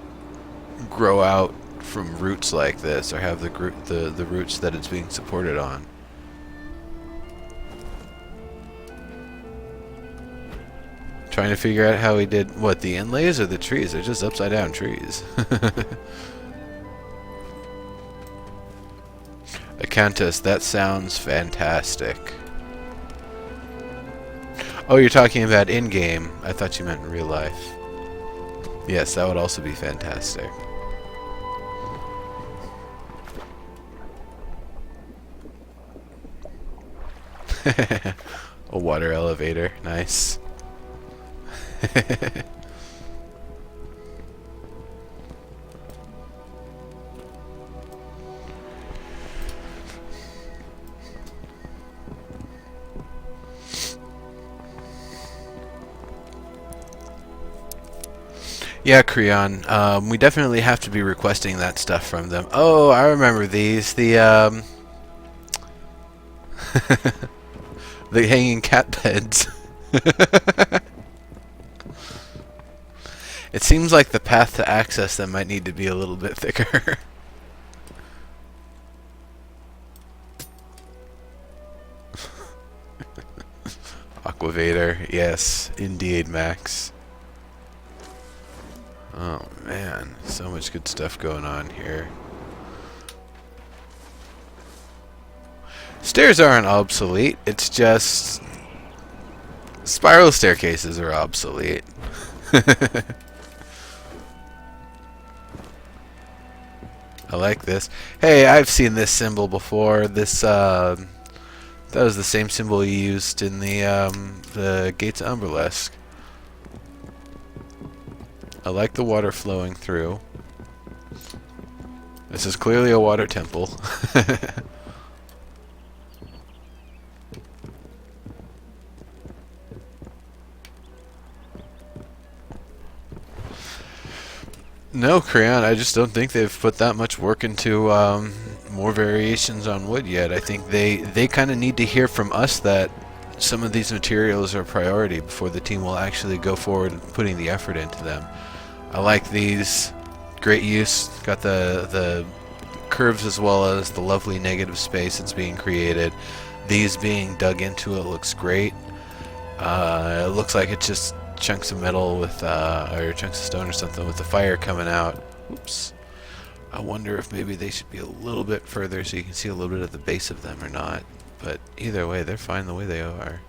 Speaker 1: grow out from roots like this, or have the roots that it's being supported on. Trying to figure out how he did what, the inlays or the trees? They're just upside down trees. A countess, that sounds fantastic. Oh, you're talking about in-game. I thought you meant in real life. Yes, that would also be fantastic. A water elevator, nice. Yeah, Kerran. We definitely have to be requesting that stuff from them. Oh, I remember these. The the hanging cat beds. It seems like the path to access them might need to be a little bit thicker. Aquavator, yes, indeed, Max. Oh man, so much good stuff going on here. Stairs aren't obsolete, it's just spiral staircases are obsolete. I like this. Hey, I've seen this symbol before. This that was the same symbol you used in the gates of Umbralesque. I like the water flowing through. This is clearly a water temple. No, Kerran, I just don't think they've put that much work into more variations on wood yet. I think they kind of need to hear from us that some of these materials are a priority before the team will actually go forward and putting the effort into them. I like these. Great use. Got the curves as well as the lovely negative space that's being created. These being dug into it looks great. It looks like it's just chunks of metal with or chunks of stone or something with the fire coming out. Oops. I wonder if maybe they should be a little bit further so you can see a little bit of the base of them or not. But either way, they're fine the way they are.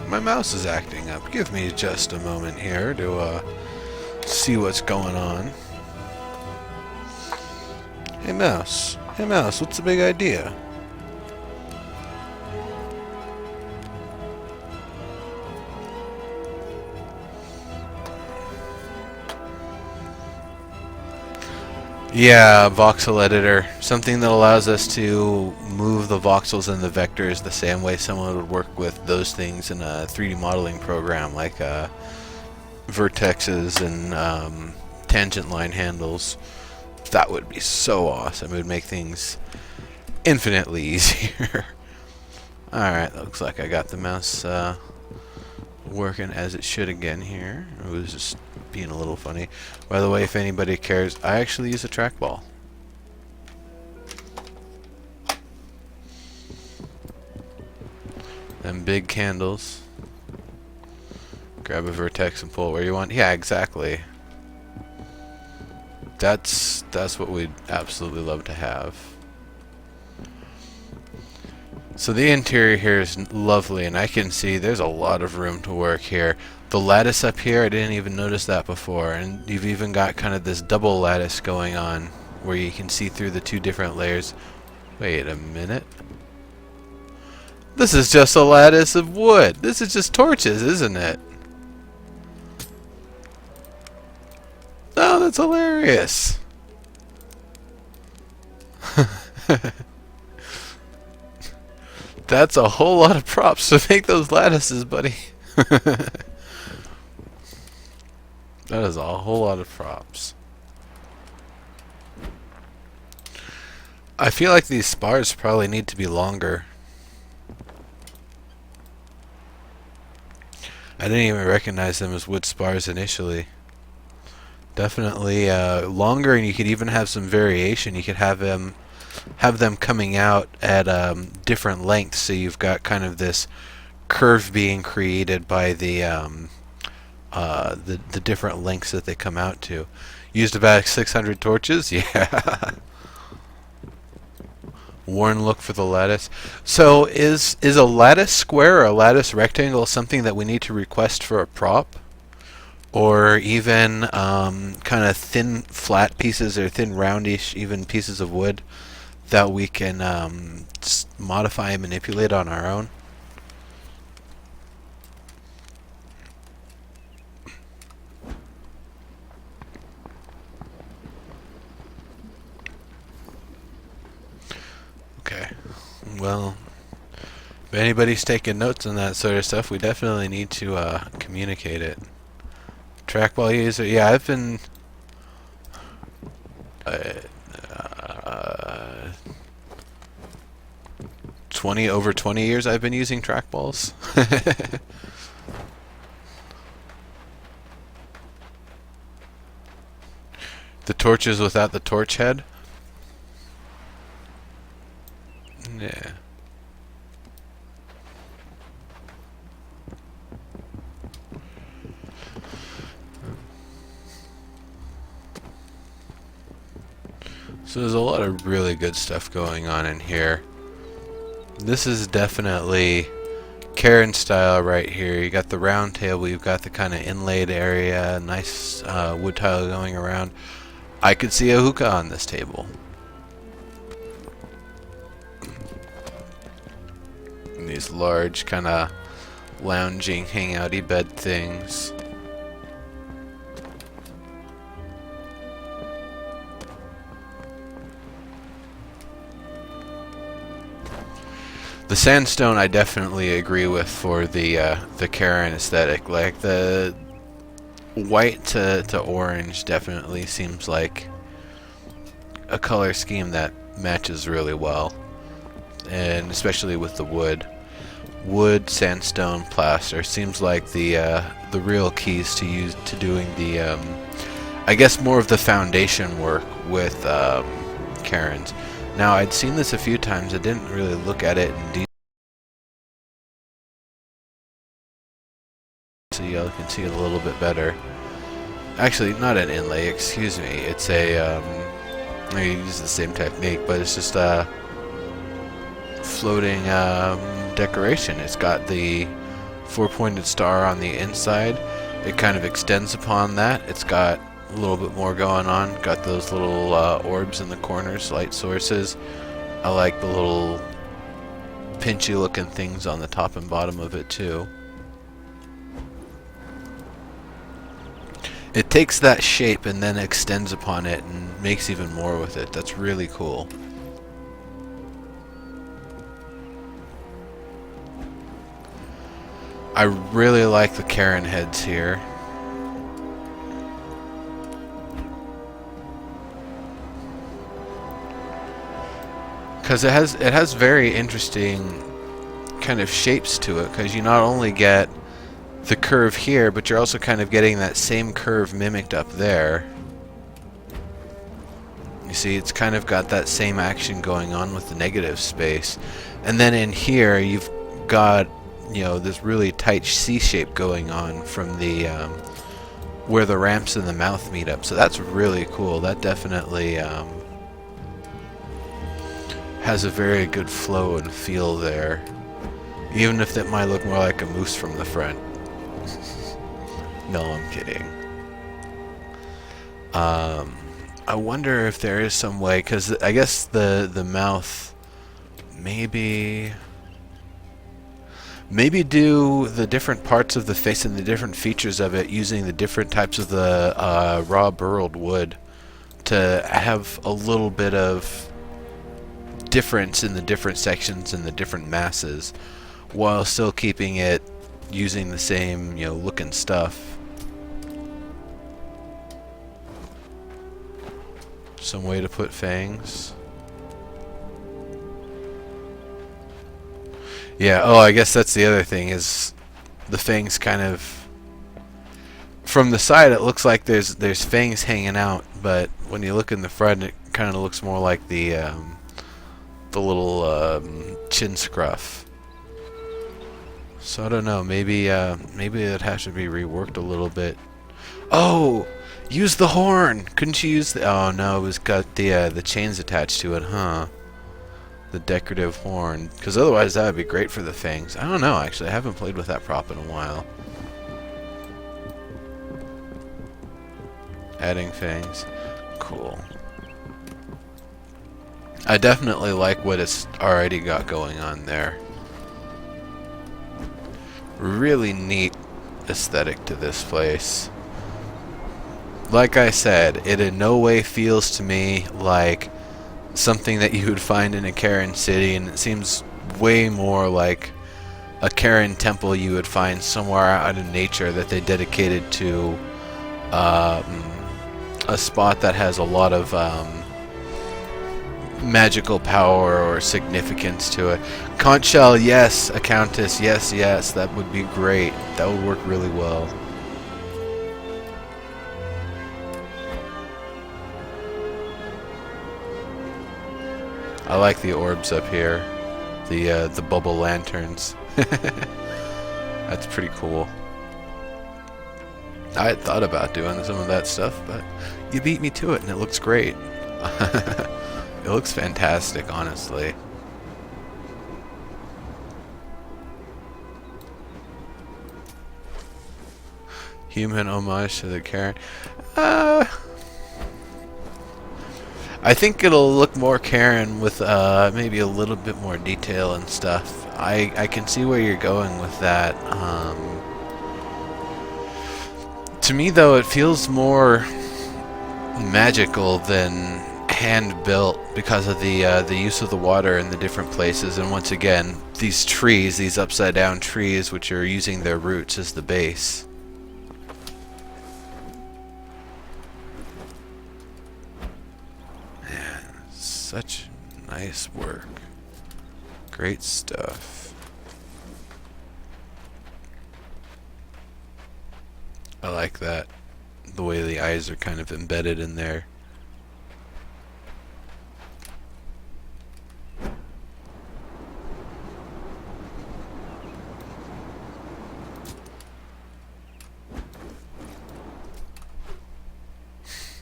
Speaker 1: My mouse is acting up. Give me just a moment here to see what's going on. Hey Mouse. Hey Mouse, what's the big idea? Yeah, voxel editor. Something that allows us to move the voxels and the vectors the same way someone would work with those things in a 3D modeling program, like vertexes and tangent line handles. That would be so awesome. It would make things infinitely easier. Alright, looks like I got the mouse working as it should again here. It was just being a little funny. By the way, if anybody cares, I actually use a trackball. Them big candles. Grab a vertex and pull it where you want. Yeah, exactly. That's what we'd absolutely love to have. So the interior here is lovely, and I can see there's a lot of room to work here. The lattice up here, I didn't even notice that before, and you've even got kind of this double lattice going on where you can see through the two different layers. Wait a minute. This is just a lattice of wood. This is just torches, isn't it? Oh, that's hilarious. That's a whole lot of props to make those lattices, buddy. That is a whole lot of props. I feel like these spars probably need to be longer. I didn't even recognize them as wood spars initially. Definitely longer, and you could even have some variation. You could have them coming out at different lengths, so you've got kind of this curve being created by the different lengths that they come out to. Used about 600 torches, yeah. Worn look for the lattice. So is a lattice square or a lattice rectangle something that we need to request for a prop? Or even kind of thin flat pieces or thin roundish even pieces of wood that we can modify and manipulate on our own? Okay, well, if anybody's taking notes on that sort of stuff, we definitely need to communicate it. Trackball user, yeah, I've been over 20 years I've been using trackballs. The torches without the torch head? Yeah. So there's a lot of really good stuff going on in here. This is definitely Kerran Style right here. You got the round table, you've got the kind of inlaid area, nice wood tile going around. I could see a hookah on this table. And these large kind of lounging, hangouty bed things. The sandstone I definitely agree with for the Kerran aesthetic. Like the white to orange definitely seems like a color scheme that matches really well, and especially with the wood. Wood, sandstone, plaster seems like the real keys to doing the I guess more of the foundation work with Kerrans. Now, I'd seen this a few times. I didn't really look at it in detail, so y'all can see it a little bit better. Actually, not an inlay, excuse me. It's a, I use the same technique, but it's just a floating decoration. It's got the four-pointed star on the inside. It kind of extends upon that. It's got a little bit more going on. Got those little orbs in the corners, light sources. I like the little pinchy looking things on the top and bottom of it too. It takes that shape and then extends upon it and makes even more with it. That's really cool. I really like the Kerran heads here. Because it has very interesting kind of shapes to it, because you not only get the curve here, but you're also kind of getting that same curve mimicked up there. You see, it's kind of got that same action going on with the negative space. And then in here, you've got, you know, this really tight C shape going on from the where the ramps and the mouth meet up. So that's really cool. That definitely has a very good flow and feel there, even if that might look more like a moose from the front. No, I'm kidding. I wonder if there is some way, because I guess the mouth maybe do the different parts of the face and the different features of it using the different types of the raw burled wood to have a little bit of difference in the different sections and the different masses, while still keeping it using the same, you know, look and stuff. Some way to put fangs. Yeah, oh, I guess that's the other thing, is the fangs kind of, from the side it looks like there's fangs hanging out, but when you look in the front it kind of looks more like the little chin scruff. So I don't know, maybe it has to be reworked a little bit. Oh, use the horn! Couldn't you use the... Oh no, it was got the chains attached to it, huh? The decorative horn. Because otherwise that would be great for the fangs. I don't know, actually. I haven't played with that prop in a while. Adding fangs. Cool. I definitely like what it's already got going on there. Really neat aesthetic to this place. Like I said, it in no way feels to me like something that you would find in a Kerran city, and it seems way more like a Kerran temple you would find somewhere out in nature that they dedicated to a spot that has a lot of magical power or significance to it. Conch shell, yes. A countess, yes, yes. That would be great. That would work really well. I like the orbs up here, the bubble lanterns. That's pretty cool. I had thought about doing some of that stuff, but you beat me to it, and it looks great. It looks fantastic, honestly. Human homage to the Kerran. I think it'll look more Kerran with maybe a little bit more detail and stuff. I can see where you're going with that. To me, though, it feels more magical than hand-built because of the use of the water in the different places. And once again, these trees, these upside-down trees, which are using their roots as the base. Such nice work. Great stuff. I like that. The way the eyes are kind of embedded in there.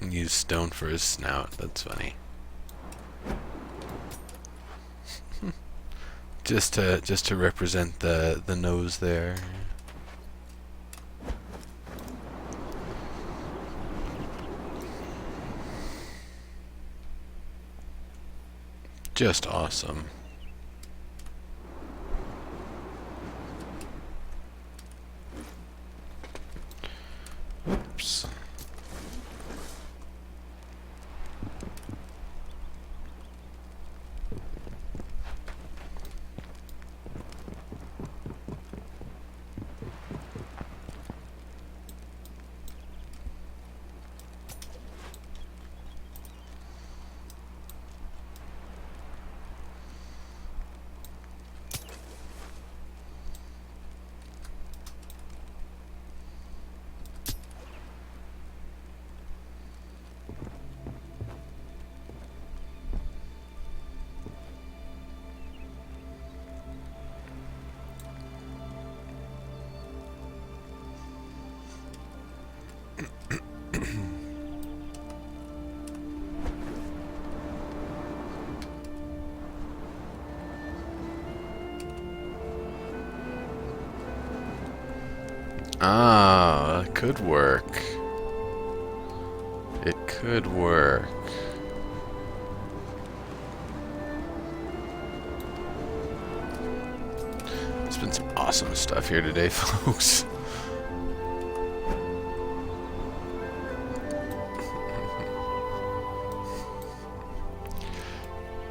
Speaker 1: Use stone for his snout. That's funny. Just to represent the nose there. Just awesome. Oops. Ah, it could work. It could work. There's been some awesome stuff here today, folks.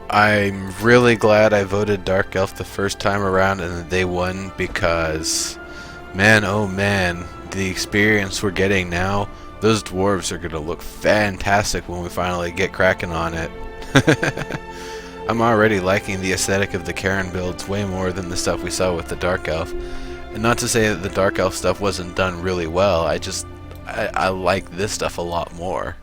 Speaker 1: I'm really glad I voted Dark Elf the first time around and that they won, because man, oh man, the experience we're getting now, those dwarves are going to look fantastic when we finally get cracking on it. I'm already liking the aesthetic of the Kerran builds way more than the stuff we saw with the Dark Elf. And not to say that the Dark Elf stuff wasn't done really well, I like this stuff a lot more.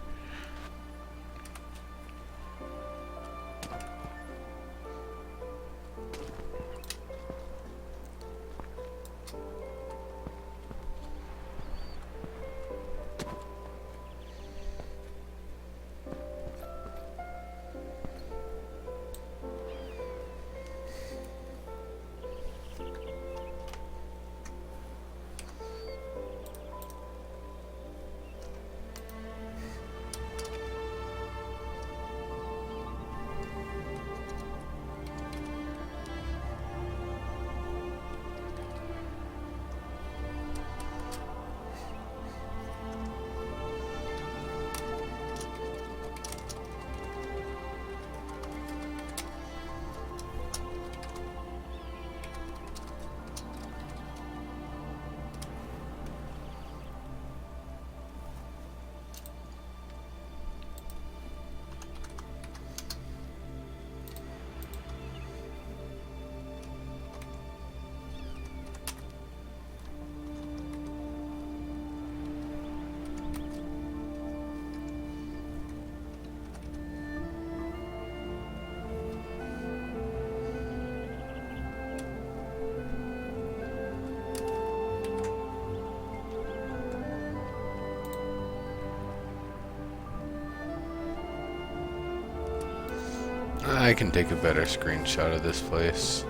Speaker 1: I can take a better screenshot of this place.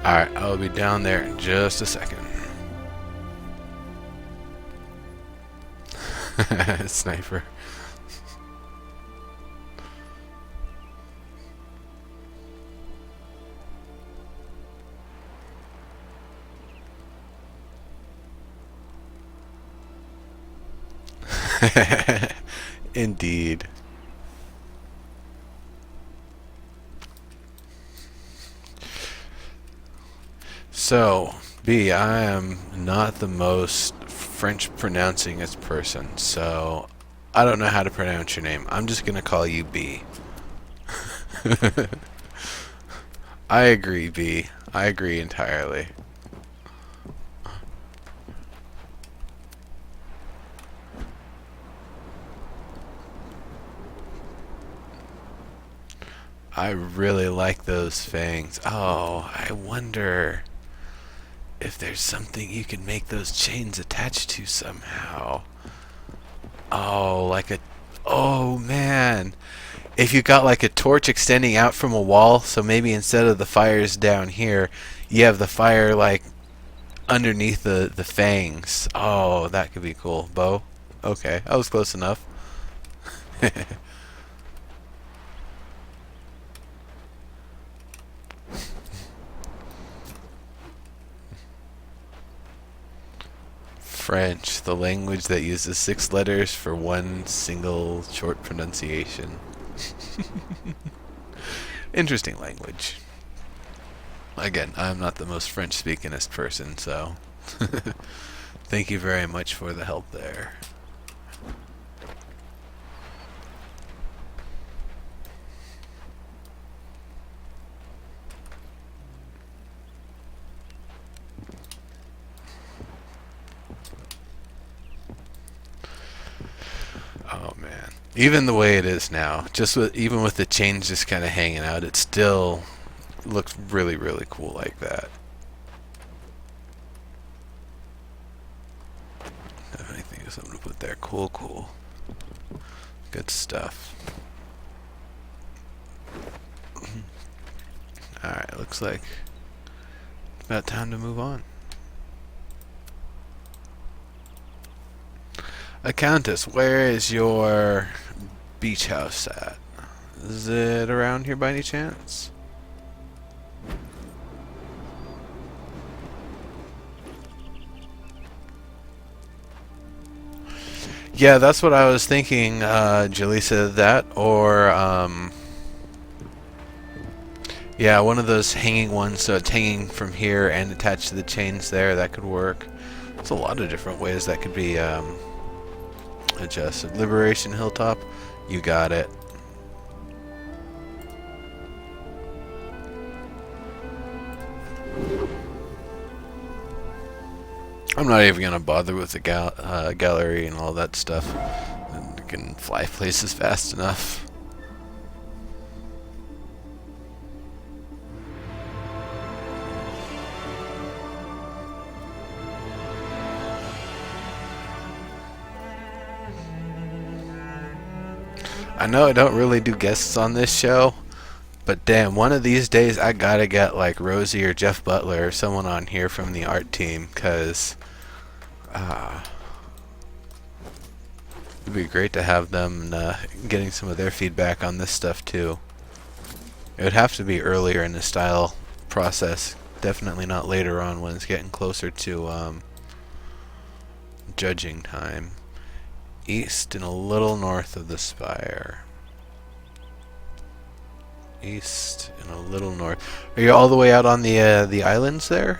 Speaker 1: Alright, I'll be down there in just a second. Sniper. Indeed. So, B, I am not the most French pronouncingest person, so I don't know how to pronounce your name. I'm just gonna call you B. I agree, B. I agree entirely. I really like those fangs. Oh, I wonder if there's something you can make those chains attach to somehow. Oh, like a... Oh, man. If you got like a torch extending out from a wall, so maybe instead of the fires down here, you have the fire like underneath the fangs. Oh, that could be cool. Bow? Okay, I was close enough. French, the language that uses 6 letters for one single short pronunciation. Interesting language. Again, I'm not the most French speakingest person, so thank you very much for the help there. Oh man, even the way it is now, just with even with the chains just kind of hanging out, it still looks really really cool like that. Definitely think of something to put there. Cool, cool, good stuff. All right, looks like it's about time to move on. Countess, where is your beach house at? Is it around here by any chance? Yeah, that's what I was thinking, Jaleesa, that, or, yeah, one of those hanging ones, so it's hanging from here and attached to the chains there, that could work. There's a lot of different ways that could be, adjusted. Liberation Hilltop, you got it. I'm not even gonna bother with the gallery and all that stuff. I can fly places fast enough. I know I don't really do guests on this show, but damn, one of these days I gotta get like Rosie or Jeff Butler or someone on here from the art team, cause it'd be great to have them getting some of their feedback on this stuff too. It would have to be earlier in the style process, definitely not later on when it's getting closer to judging time. East and a little north of the spire. East and a little north. Are you all the way out on the islands there?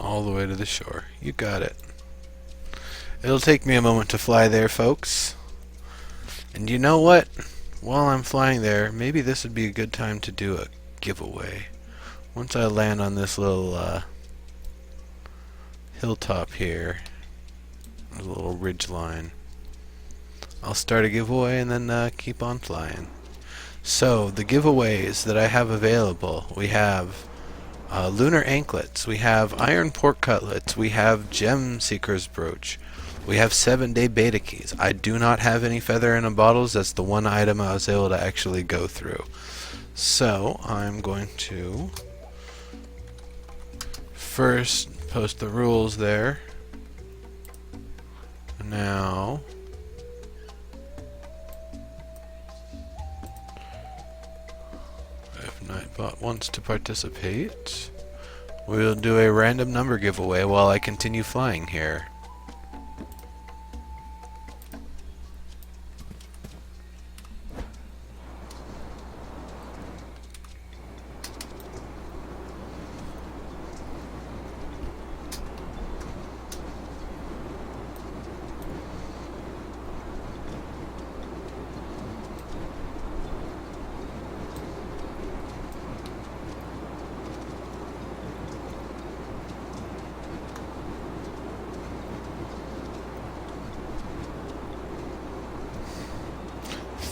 Speaker 1: All the way to the shore. You got it. It'll take me a moment to fly there, folks. And you know what? While I'm flying there, maybe this would be a good time to do a giveaway. Once I land on this little hilltop here, a little ridge line, I'll start a giveaway and then keep on flying. So, the giveaways that I have available, we have lunar anklets, we have iron pork cutlets, we have gem seeker's brooch, we have 7-day beta keys. I do not have any feather in a bottles. That's the one item I was able to actually go through. So I'm going to first post the rules there. Now if Nightbot wants to participate, we'll do a random number giveaway while I continue flying here.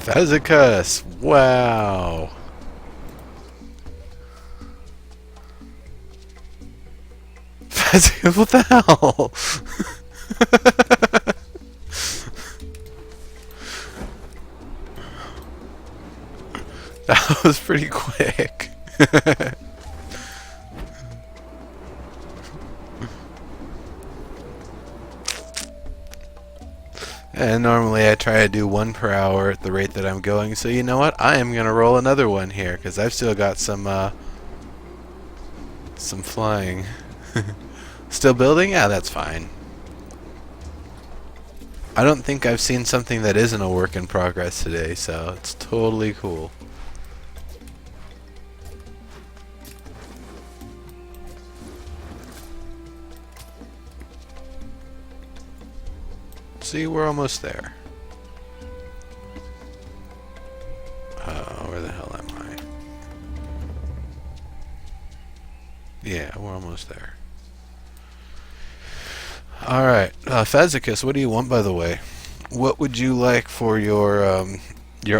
Speaker 1: Phasicus! Wow! Phasicus, what the hell? That was pretty quick. And normally I try to do 1 per hour at the rate that I'm going, so you know what? I am gonna roll another one here, because I've still got some flying. Still building? Yeah, that's fine. I don't think I've seen something that isn't a work in progress today, so it's totally cool. See, we're almost there. Where the hell am I? Yeah, we're almost there. Alright, Phasicus, what do you want, by the way? What would you like for your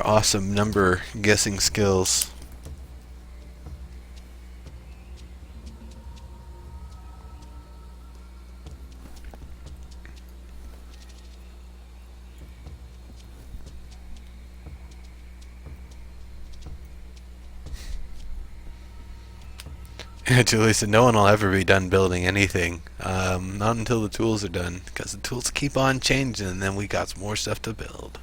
Speaker 1: awesome number guessing skills? Julie said, no one will ever be done building anything. Not until the tools are done, because the tools keep on changing, and then we got some more stuff to build.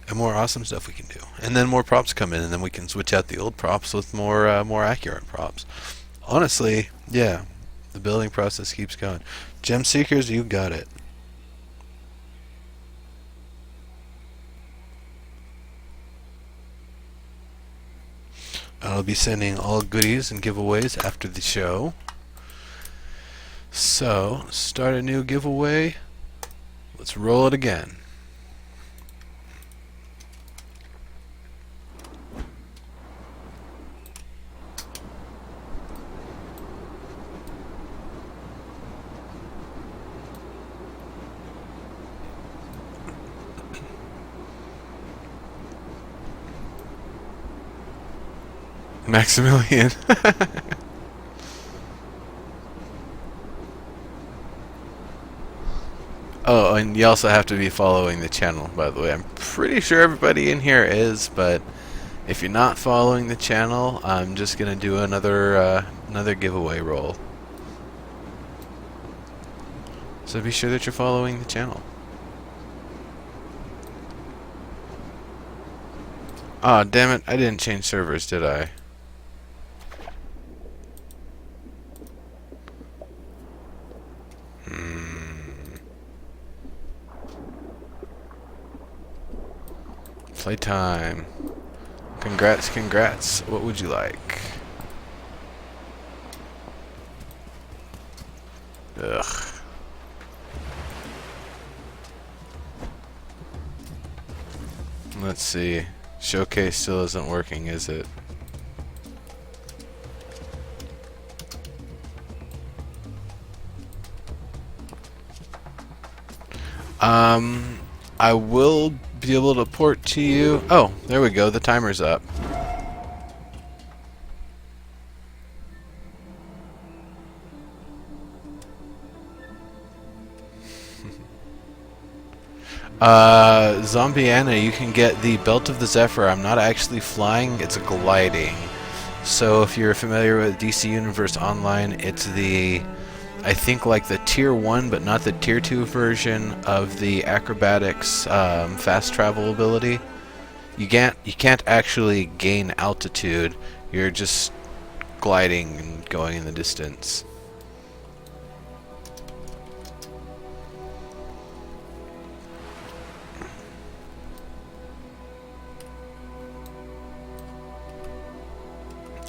Speaker 1: And more awesome stuff we can do. And then more props come in, and then we can switch out the old props with more accurate props. Honestly, yeah, the building process keeps going. Gem Seekers, you got it. I'll be sending all goodies and giveaways after the show. So, start a new giveaway. Let's roll it again. Maximilian. Oh, and you also have to be following the channel, by the way. I'm pretty sure everybody in here is, but if you're not following the channel, I'm just gonna do another giveaway roll. So be sure that you're following the channel. Aw, damn it, I didn't change servers, did I? Playtime. Congrats, congrats. What would you like? Ugh. Let's see. Showcase still isn't working, is it? I will be able to port to you. Oh, there we go. The timer's up. Zombiana, you can get the Belt of the Zephyr. I'm not actually flying, it's gliding. So if you're familiar with DC Universe Online, it's the, I think, like the tier 1 but not the tier 2 version of the acrobatics fast travel ability. You can't actually gain altitude, you're just gliding and going in the distance.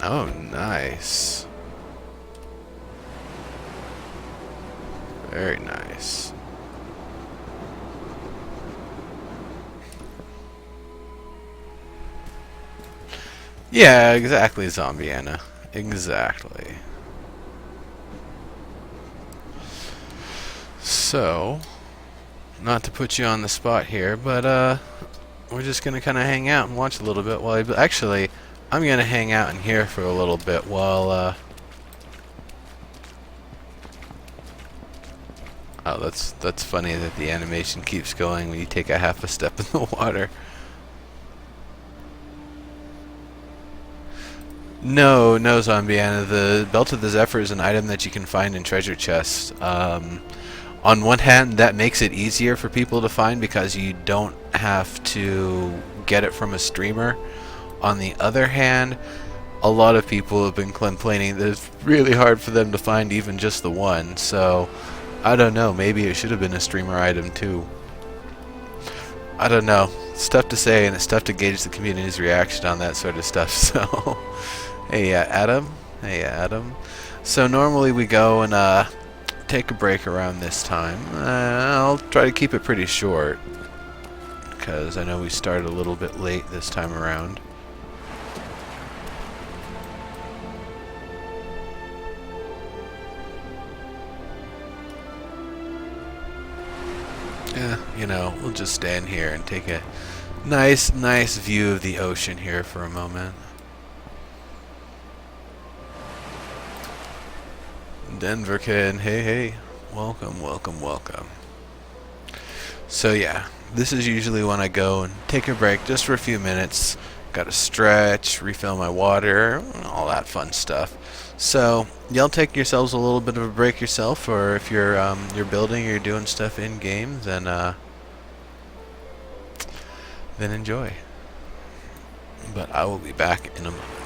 Speaker 1: Oh, nice. Very nice. Yeah, exactly, Zombiana. Exactly. So, not to put you on the spot here, but we're just gonna kind of hang out and watch a little bit while actually, I'm gonna hang out in here for a little bit while oh, that's funny that the animation keeps going when you take a half a step in the water. No, no, Zombiana. The Belt of the Zephyr is an item that you can find in treasure chests. On one hand, that makes it easier for people to find because you don't have to get it from a streamer. On the other hand, a lot of people have been complaining that it's really hard for them to find even just the one. So, I don't know. Maybe it should have been a streamer item too. I don't know. It's tough to say, and it's tough to gauge the community's reaction on that sort of stuff. So, hey, Adam. Hey, Adam. So normally we go and take a break around this time. I'll try to keep it pretty short because I know we started a little bit late this time around. Yeah, you know, we'll just stand here and take a nice view of the ocean here for a moment. Denverkin, hey, welcome. So yeah, this is usually when I go and take a break just for a few minutes. Got to stretch, refill my water, all that fun stuff. So y'all take yourselves a little bit of a break yourself, or if you're building or you're doing stuff in game, then enjoy. But I will be back in a moment.